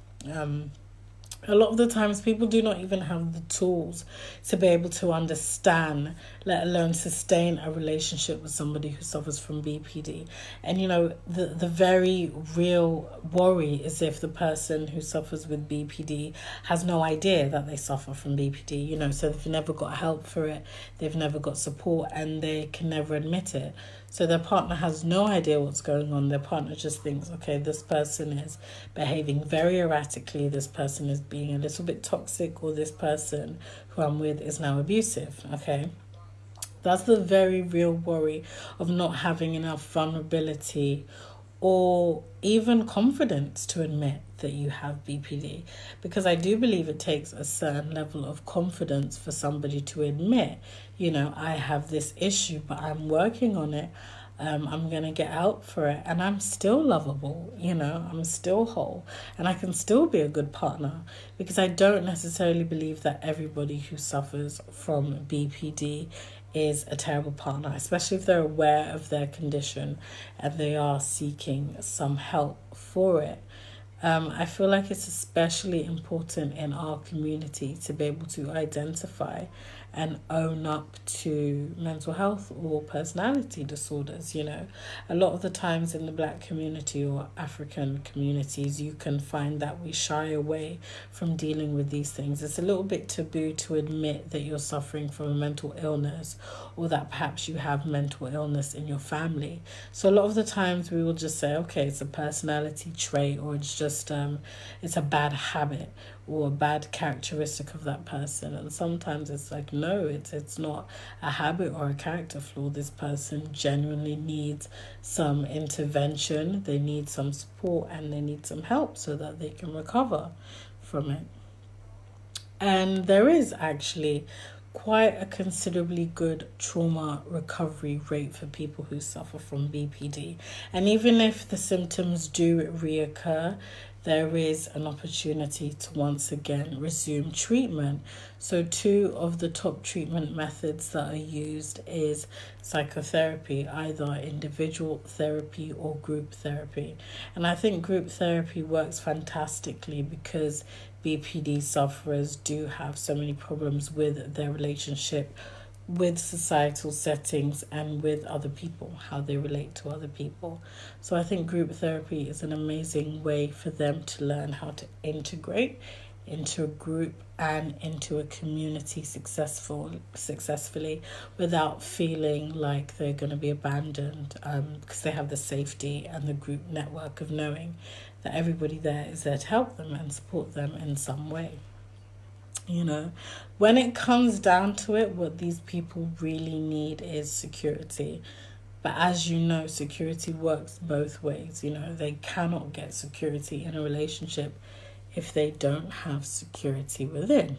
A lot of the times people do not even have the tools to be able to understand, let alone sustain a relationship with somebody who suffers from BPD. And you know, the very real worry is if the person who suffers with BPD has no idea that they suffer from BPD, you know, so they've never got help for it, they've never got support, and they can never admit it. So their partner has no idea what's going on. Their partner just thinks, okay, this person is behaving very erratically, this person is being a little bit toxic, or this person who I'm with is now abusive, okay? That's the very real worry of not having enough vulnerability or even confidence to admit that you have BPD. Because I do believe it takes a certain level of confidence for somebody to admit, you know, I have this issue, but I'm working on it. I'm going to get out for it, and I'm still lovable, you know, I'm still whole, and I can still be a good partner. Because I don't necessarily believe that everybody who suffers from BPD is a terrible partner, especially if they're aware of their condition and they are seeking some help for it. I feel like it's especially important in our community to be able to identify and own up to mental health or personality disorders. A lot of the times in the Black community or African communities, you can find that we shy away from dealing with these things. It's a little bit taboo to admit that you're suffering from a mental illness, or that perhaps you have mental illness in your family. So a lot of the times we will just say, okay, it's a personality trait, or it's just it's a bad habit or a bad characteristic of that person. And sometimes it's like, no, it's not a habit or a character flaw. This person genuinely needs some intervention, they need some support, and they need some help so that they can recover from it. And there is actually quite a considerably good trauma recovery rate for people who suffer from BPD. And even if the symptoms do reoccur, there is an opportunity to once again resume treatment. So 2 of the top treatment methods that are used is psychotherapy, either individual therapy or group therapy. And I think group therapy works fantastically because BPD sufferers do have so many problems with their relationship with societal settings and with other people, how they relate to other people. So I think group therapy is an amazing way for them to learn how to integrate into a group and into a community successfully without feeling like they're going to be abandoned, because they have the safety and the group network of knowing that everybody there is there to help them and support them in some way. When it comes down to it, what these people really need is security. But as you know, security works both ways. They cannot get security in a relationship if they don't have security within.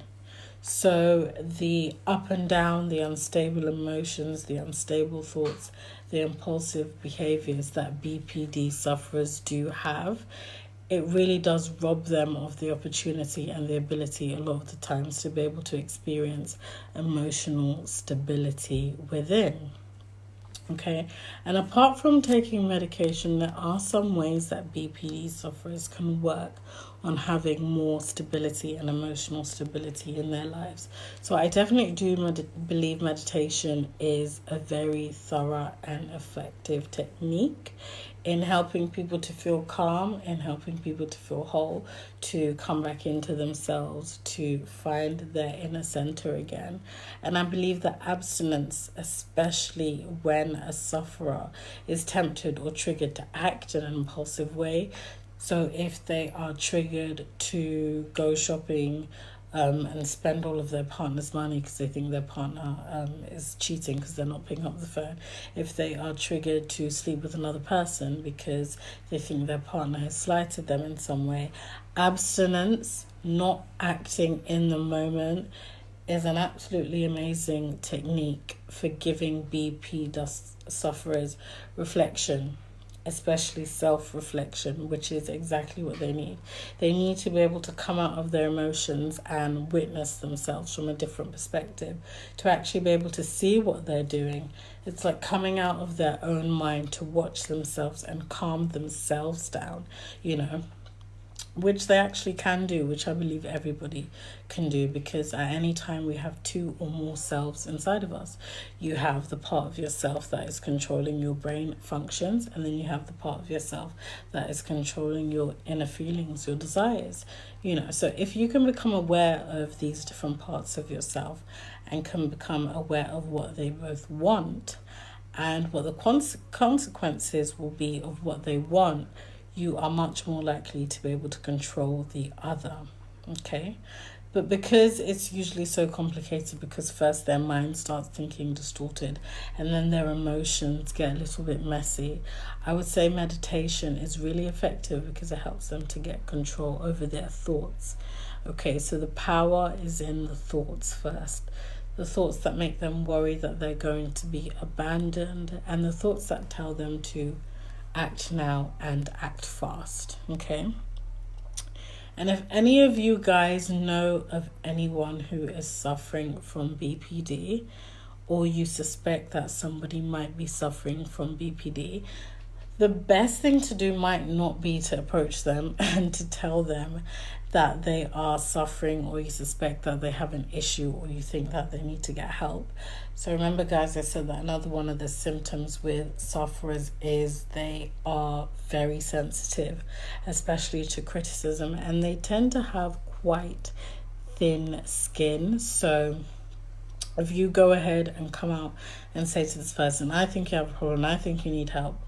So the up and down, the unstable emotions, the unstable thoughts, the impulsive behaviors that BPD sufferers do have, it really does rob them of the opportunity and the ability a lot of the times to be able to experience emotional stability within. Okay, and apart from taking medication, there are some ways that BPD sufferers can work on having more stability and emotional stability in their lives. So I definitely do believe meditation is a very thorough and effective technique in helping people to feel calm, in helping people to feel whole, to come back into themselves, to find their inner center again. And I believe that abstinence, especially when a sufferer is tempted or triggered to act in an impulsive way, so if they are triggered to go shopping and spend all of their partner's money because they think their partner is cheating because they're not picking up the phone, if they are triggered to sleep with another person because they think their partner has slighted them in some way, abstinence, not acting in the moment, is an absolutely amazing technique for giving BP sufferers reflection, especially self-reflection, which is exactly what they need. They need to be able to come out of their emotions and witness themselves from a different perspective, to actually be able to see what they're doing. It's like coming out of their own mind to watch themselves and calm themselves down, which they actually can do, which I believe everybody can do, because at any time we have 2 or more selves inside of us. You have the part of yourself that is controlling your brain functions, and then you have the part of yourself that is controlling your inner feelings, your desires. So if you can become aware of these different parts of yourself and can become aware of what they both want and what the consequences will be of what they want, you are much more likely to be able to control the other. Okay, but because it's usually so complicated, because first their mind starts thinking distorted and then their emotions get a little bit messy, I would say meditation is really effective because it helps them to get control over their thoughts. Okay, so the power is in the thoughts first. The thoughts that make them worry that they're going to be abandoned, and the thoughts that tell them to act now and act fast. Okay, and if any of you guys know of anyone who is suffering from BPD, or you suspect that somebody might be suffering from BPD, the best thing to do might not be to approach them and to tell them that they are suffering, or you suspect that they have an issue, or you think that they need to get help. So remember, guys, I said that another one of the symptoms with sufferers is they are very sensitive, especially to criticism, and they tend to have quite thin skin. So if you go ahead and come out and say to this person, I think you have a problem, I think you need help,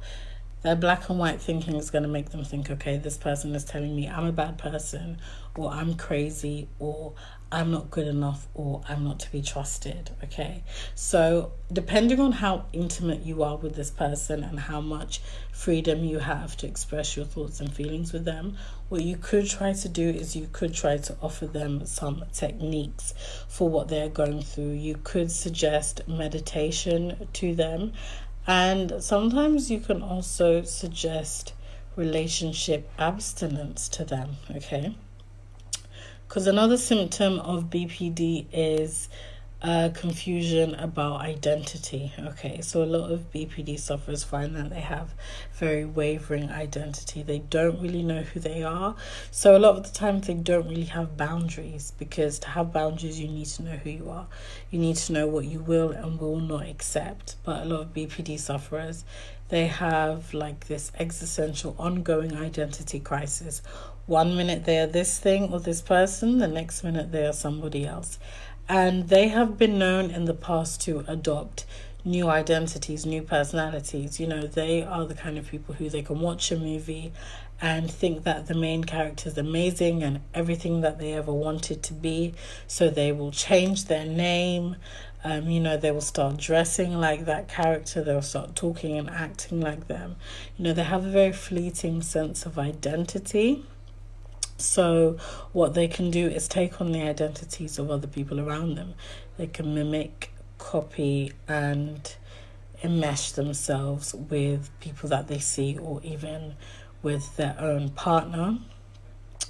their black and white thinking is going to make them think, okay, this person is telling me I'm a bad person, or I'm crazy, or I'm not good enough, or I'm not to be trusted, okay? So depending on how intimate you are with this person and how much freedom you have to express your thoughts and feelings with them, what you could try to do is you could try to offer them some techniques for what they're going through. You could suggest meditation to them. And sometimes you can also suggest relationship abstinence to them, okay? Because another symptom of BPD is confusion about identity, okay? So a lot of BPD sufferers find that they have very wavering identity. They don't really know who they are. So a lot of the time they don't really have boundaries, because to have boundaries you need to know who you are. You need to know what you will and will not accept. But a lot of BPD sufferers, they have like this existential ongoing identity crisis. One minute they are this thing or this person, the next minute they are somebody else. And they have been known in the past to adopt new identities, new personalities. You know, they are the kind of people who they can watch a movie and think that the main character is amazing and everything that they ever wanted to be. So they will change their name. They will start dressing like that character. They'll start talking and acting like them. They have a very fleeting sense of identity. So what they can do is take on the identities of other people around them. They can mimic, copy, and enmesh themselves with people that they see, or even with their own partner.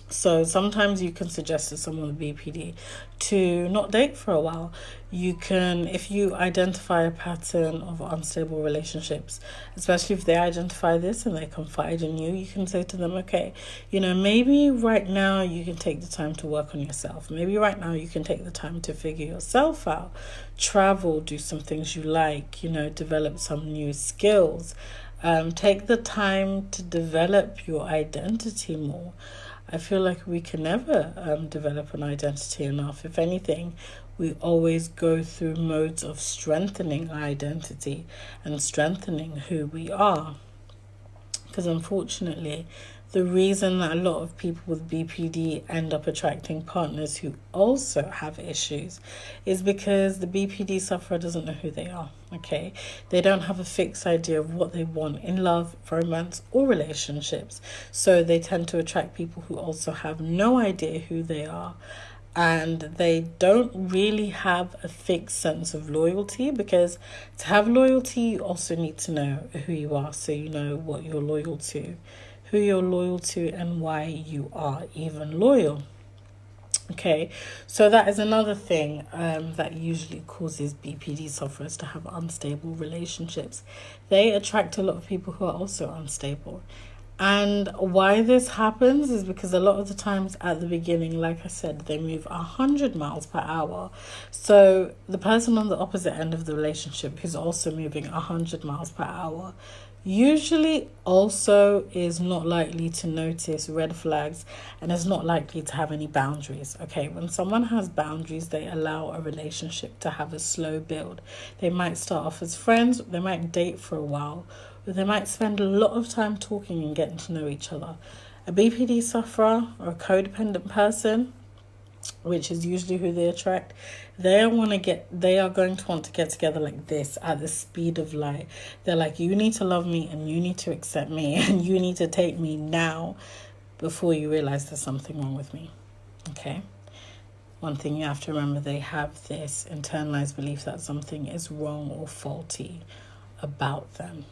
So sometimes you can suggest to someone with BPD to not date for a while. You can, if you identify a pattern of unstable relationships, especially if they identify this and they confide in you, you can say to them, okay, maybe right now you can take the time to work on yourself. Maybe right now you can take the time to figure yourself out, travel, do some things you like, develop some new skills. Take the time to develop your identity more. I feel like we can never develop an identity enough. If anything, we always go through modes of strengthening our identity and strengthening who we are. Because unfortunately, the reason that a lot of people with BPD end up attracting partners who also have issues is because the BPD sufferer doesn't know who they are, okay? They don't have a fixed idea of what they want in love, romance, or relationships. So they tend to attract people who also have no idea who they are. And they don't really have a fixed sense of loyalty, because to have loyalty, you also need to know who you are, so you know what you're loyal to, who you're loyal to, and why you are even loyal. Okay, so that is another thing that usually causes BPD sufferers to have unstable relationships. They attract a lot of people who are also unstable. And why this happens is because a lot of the times at the beginning, like I said, they move 100 miles per hour. So the person on the opposite end of the relationship who's also moving 100 miles per hour usually also is not likely to notice red flags and is not likely to have any boundaries. Okay, when someone has boundaries, they allow a relationship to have a slow build. They might start off as friends, they might date for a while, but they might spend a lot of time talking and getting to know each other. A BPD sufferer or a codependent person, which is usually who they attract, they are going to want to get together like this at the speed of light. They're like, you need to love me and you need to accept me and you need to take me now before you realize there's something wrong with me. Okay? One thing you have to remember, they have this internalized belief that something is wrong or faulty about them.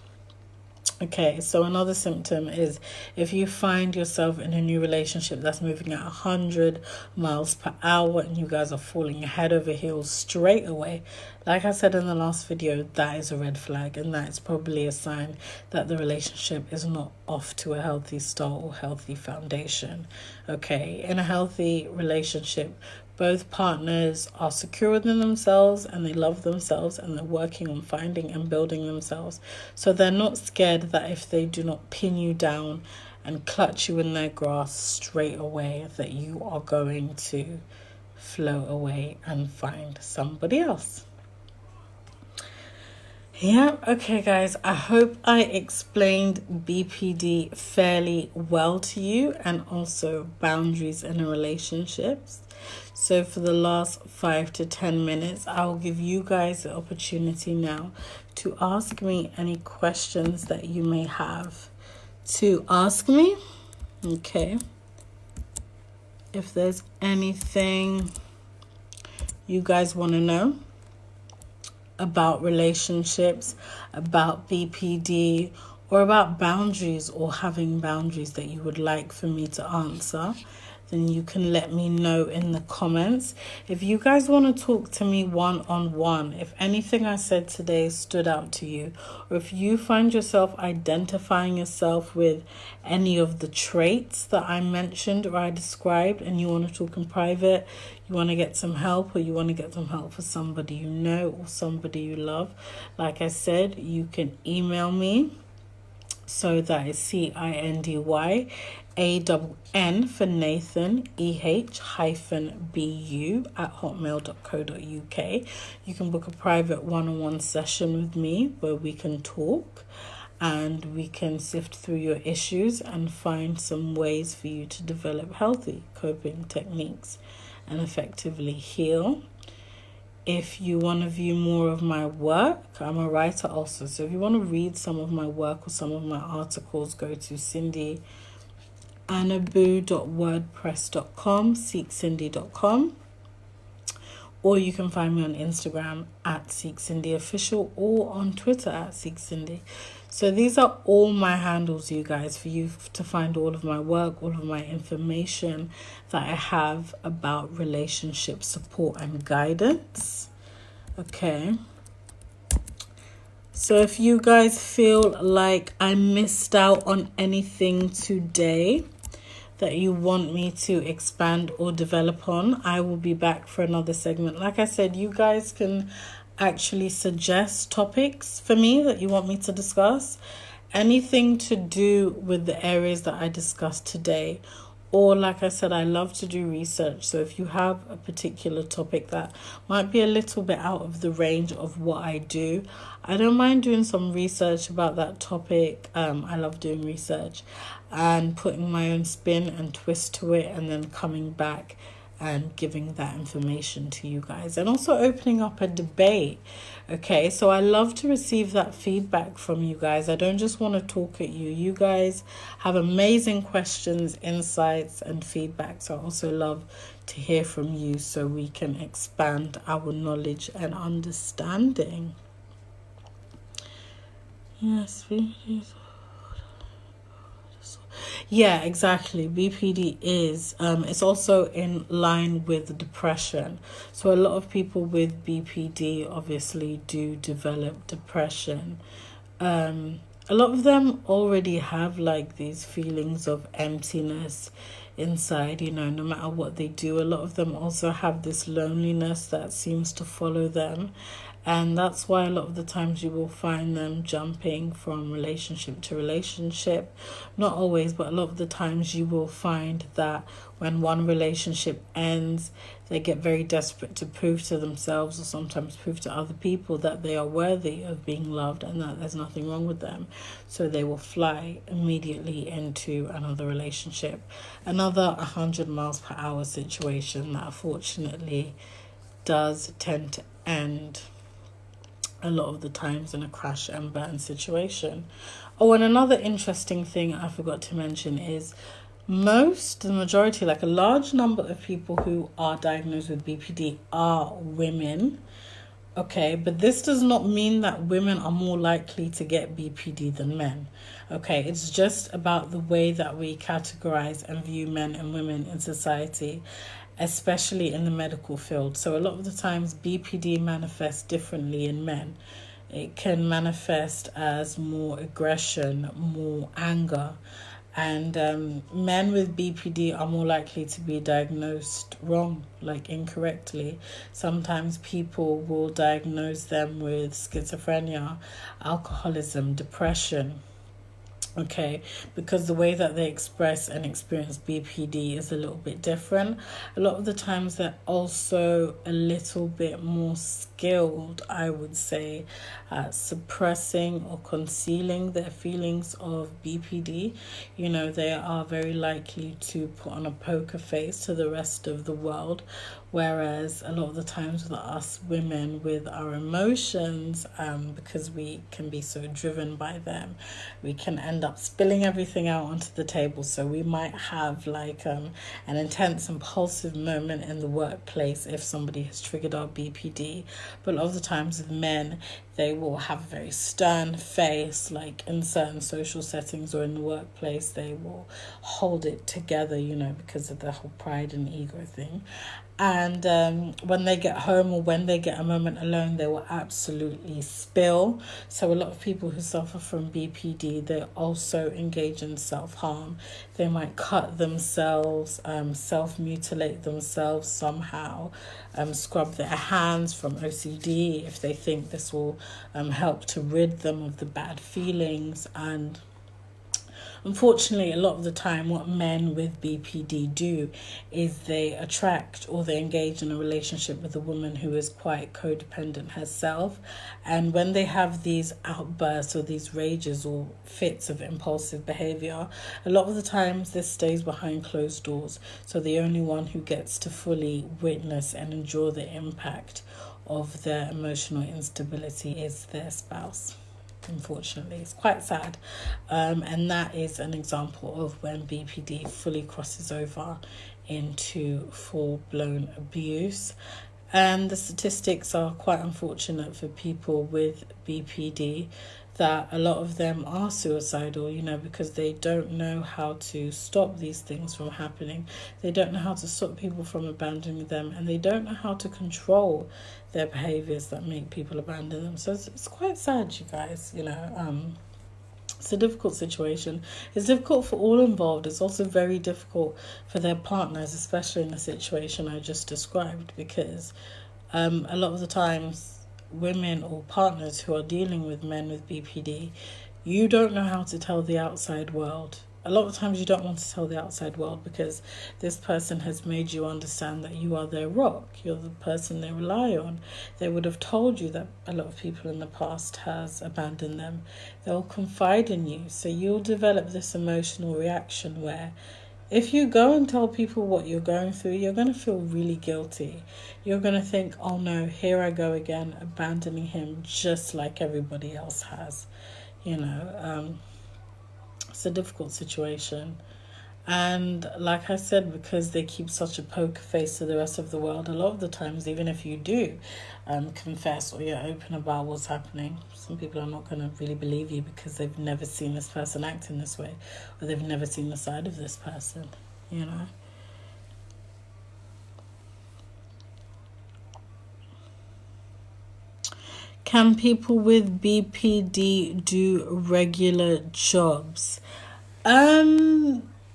Okay, so another symptom is if you find yourself in a new relationship that's moving at 100 miles per hour and you guys are falling head over heels straight away. Like I said in the last video, that is a red flag, and that is probably a sign that the relationship is not off to a healthy start or healthy foundation. Okay, in a healthy relationship, both partners are secure within themselves and they love themselves and they're working on finding and building themselves. So they're not scared that if they do not pin you down and clutch you in their grasp straight away, that you are going to flow away and find somebody else. Yeah, okay guys, I hope I explained BPD fairly well to you, and also boundaries in a relationships. So for the last 5 to 10 minutes, I'll give you guys the opportunity now to ask me any questions that you may have to ask me. Okay. If there's anything you guys want to know about relationships, about BPD, or about boundaries or having boundaries that you would like for me to answer, then you can let me know in the comments. If you guys want to talk to me one-on-one, if anything I said today stood out to you, or if you find yourself identifying yourself with any of the traits that I mentioned or I described and you want to talk in private, you want to get some help, or you want to get some help for somebody you know or somebody you love, like I said, you can email me. So that is CINDYANN for Nathan, EH-BU at hotmail.co.uk. You can book a private one-on-one session with me where we can talk and we can sift through your issues and find some ways for you to develop healthy coping techniques and effectively heal. If you want to view more of my work, I'm a writer also. So if you want to read some of my work or some of my articles, go to cindyanabu.wordpress.com, seekcindy.com. Or you can find me on Instagram at SeekCindyOfficial or on Twitter at SeekCindy. So these are all my handles, you guys, for you to find all of my work, all of my information that I have about relationship support and guidance. Okay. So if you guys feel like I missed out on anything today that you want me to expand or develop on, I will be back for another segment. Like I said, you guys can actually suggest topics for me that you want me to discuss. Anything to do with the areas that I discussed today. Or like I said, I love to do research. So if you have a particular topic that might be a little bit out of the range of what I do, I don't mind doing some research about that topic. I love doing research and putting my own spin and twist to it, and then coming back and giving that information to you guys, and also opening up a debate. Okay, so I love to receive that feedback from you guys. I don't just want to talk at you. You guys have amazing questions, insights, and feedback. So I also love to hear from you so we can expand our knowledge and understanding. Yes, yeah, exactly. BPD is it's also in line with depression. So a lot of people with BPD obviously do develop depression. A lot of them already have like these feelings of emptiness inside, you know, no matter what they do. A lot of them also have this loneliness that seems to follow them. And that's why a lot of the times you will find them jumping from relationship to relationship. Not always, but a lot of the times you will find that when one relationship ends, they get very desperate to prove to themselves, or sometimes prove to other people, that they are worthy of being loved and that there's nothing wrong with them. So they will fly immediately into another relationship. Another 100 miles per hour situation that unfortunately does tend to end a lot of the times in a crash and burn situation. Oh, and another interesting thing I forgot to mention is the majority, like a large number of people who are diagnosed with BPD are women. Okay, but this does not mean that women are more likely to get BPD than men. Okay, it's just about the way that we categorize and view men and women in society, especially in the medical field. So, a lot of the times, BPD manifests differently in men. It can manifest as more aggression, more anger, and men with BPD are more likely to be diagnosed wrong, like incorrectly. Sometimes people will diagnose them with schizophrenia, alcoholism, depression. Okay, because the way that they express and experience BPD is a little bit different. A lot of the times they're also a little bit more skilled, I would say, at suppressing or concealing their feelings of BPD. You know, they are very likely to put on a poker face to the rest of the world, whereas a lot of the times with us women, with our emotions, because we can be so driven by them, we can end up spilling everything out onto the table. So we might have like an intense impulsive moment in the workplace if somebody has triggered our BPD. But a lot of the times with men, they will have a very stern face, like in certain social settings or in the workplace, they will hold it together, you know, because of the whole pride and ego thing. And when they get home or when they get a moment alone, they will absolutely spill. So a lot of people who suffer from BPD, they also engage in self-harm. They might cut themselves, self-mutilate themselves somehow, scrub their hands from OCD if they think this will help to rid them of the bad feelings. And unfortunately, a lot of the time, what men with BPD do is they attract or they engage in a relationship with a woman who is quite codependent herself. And when they have these outbursts or these rages or fits of impulsive behavior, a lot of the times this stays behind closed doors. So the only one who gets to fully witness and endure the impact of their emotional instability is their spouse. Unfortunately, it's quite sad, and that is an example of when BPD fully crosses over into full-blown abuse. And the statistics are quite unfortunate for people with BPD, that a lot of them are suicidal, you know, because they don't know how to stop these things from happening. They don't know how to stop people from abandoning them, and they don't know how to control their behaviors that make people abandon them. So it's quite sad, you guys, you know. It's a difficult situation. It's difficult for all involved. It's also very difficult for their partners, especially in the situation I just described, because a lot of the times women or partners who are dealing with men with BPD, you don't know how to tell the outside world. A lot of times you don't want to tell the outside world because this person has made you understand that you are their rock. You're the person they rely on. They would have told you that a lot of people in the past has abandoned them. They'll confide in you. So you'll develop this emotional reaction where if you go and tell people what you're going through, you're going to feel really guilty. You're going to think, oh no, here I go again, abandoning him just like everybody else has. You know, it's a difficult situation. And like I said, because they keep such a poker face to the rest of the world, a lot of the times, even if you do confess or you're open about what's happening, some people are not going to really believe you because they've never seen this person act in this way, or they've never seen the side of this person, you know. Can people with BPD do regular jobs?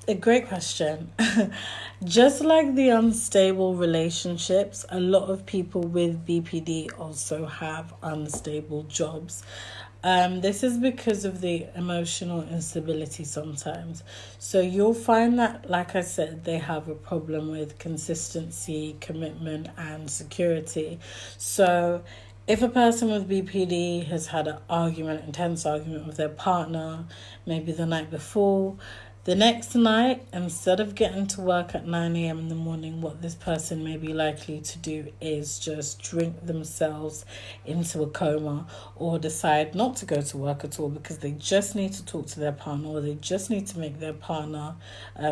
A great question. Just like the unstable relationships, a lot of people with BPD also have unstable jobs. This is because of the emotional instability sometimes. So you'll find that, like I said, they have a problem with consistency, commitment, and security. So if a person with BPD has had an argument, intense argument with their partner, maybe the night before, The next night, instead of getting to work at 9 a.m. in the morning, what this person may be likely to do is just drink themselves into a coma, or decide not to go to work at all because they just need to talk to their partner, or they just need to make their partner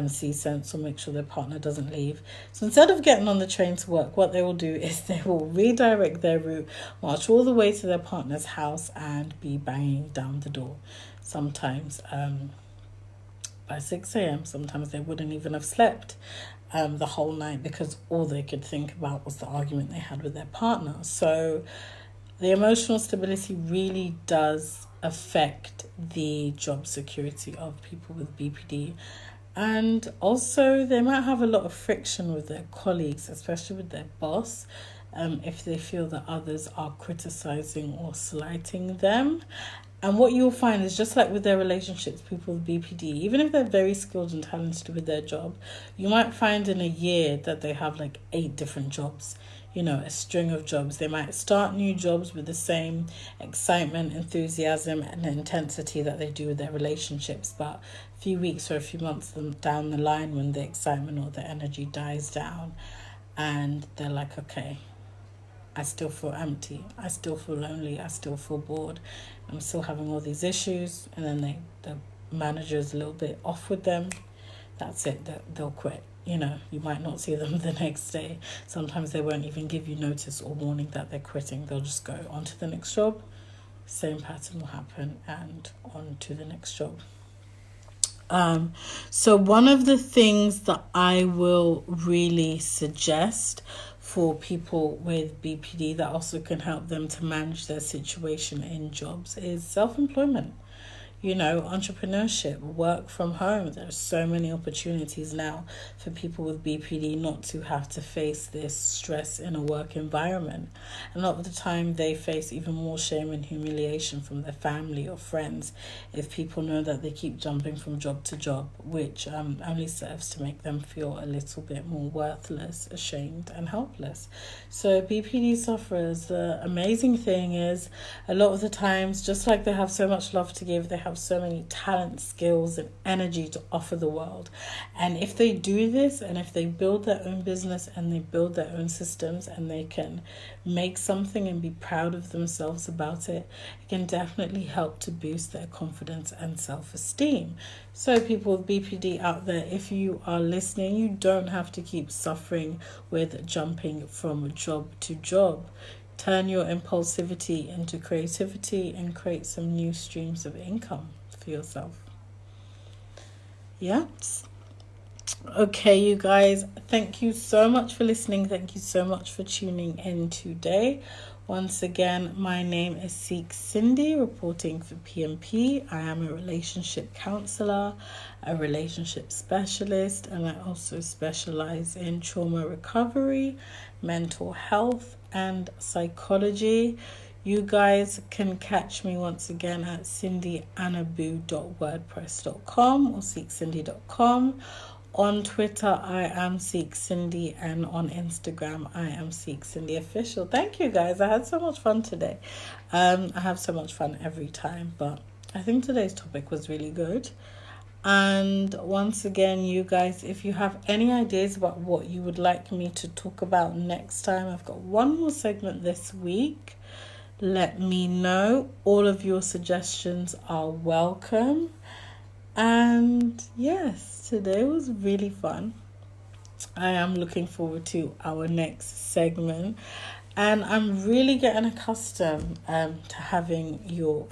see sense, or make sure their partner doesn't leave. So instead of getting on the train to work, what they will do is they will redirect their route, march all the way to their partner's house, and be banging down the door. Sometimes by 6 a.m. Sometimes they wouldn't even have slept the whole night because all they could think about was the argument they had with their partner. So the emotional stability really does affect the job security of people with BPD. And also they might have a lot of friction with their colleagues, especially with their boss, if they feel that others are criticizing or slighting them. And what you'll find is, just like with their relationships, people with BPD, even if they're very skilled and talented with their job, you might find in a year that they have like 8 different jobs, a string of jobs. They might start new jobs with the same excitement, enthusiasm, and intensity that they do with their relationships. But a few weeks or a few months down the line, when the excitement or the energy dies down, and they're like, okay, I still feel empty, I still feel lonely, I still feel bored, I'm still having all these issues, and then the manager's a little bit off with them, that's it, they'll quit. You might not see them the next day. Sometimes they won't even give you notice or warning that they're quitting. They'll just go on to the next job, same pattern will happen, and on to the next job. So one of the things that I will really suggest for people with BPD that also can help them to manage their situation in jobs is self-employment. Entrepreneurship, work from home. There's so many opportunities now for people with BPD not to have to face this stress in a work environment. And a lot of the time they face even more shame and humiliation from their family or friends if people know that they keep jumping from job to job, which only serves to make them feel a little bit more worthless, ashamed, and helpless. So BPD sufferers, the amazing thing is, a lot of the times, just like they have so much love to give, they have so many talent, skills, and energy to offer the world. And if they do this, and if they build their own business and they build their own systems, and they can make something and be proud of themselves about it, it can definitely help to boost their confidence and self-esteem. So people with BPD out there, if you are listening, you don't have to keep suffering with jumping from job to job. Turn your impulsivity into creativity and create some new streams of income for yourself. Yeah. Okay, you guys, thank you so much for listening. Thank you so much for tuning in today. Once again, my name is Seek Cindy, reporting for PMP. I am a relationship counselor, a relationship specialist, and I also specialize in trauma recovery, mental health, and psychology. You guys can catch me once again at cindyanabu.wordpress.com or seekcindy.com. On Twitter, I am Seek Cindy, and on Instagram, I am Seek Cindy Official. Thank you, guys. I had so much fun today. I have so much fun every time, but I think today's topic was really good. And once again, you guys, if you have any ideas about what you would like me to talk about next time, I've got one more segment this week. Let me know. All of your suggestions are welcome. And yes, today was really fun. I am looking forward to our next segment, and I'm really getting accustomed to having your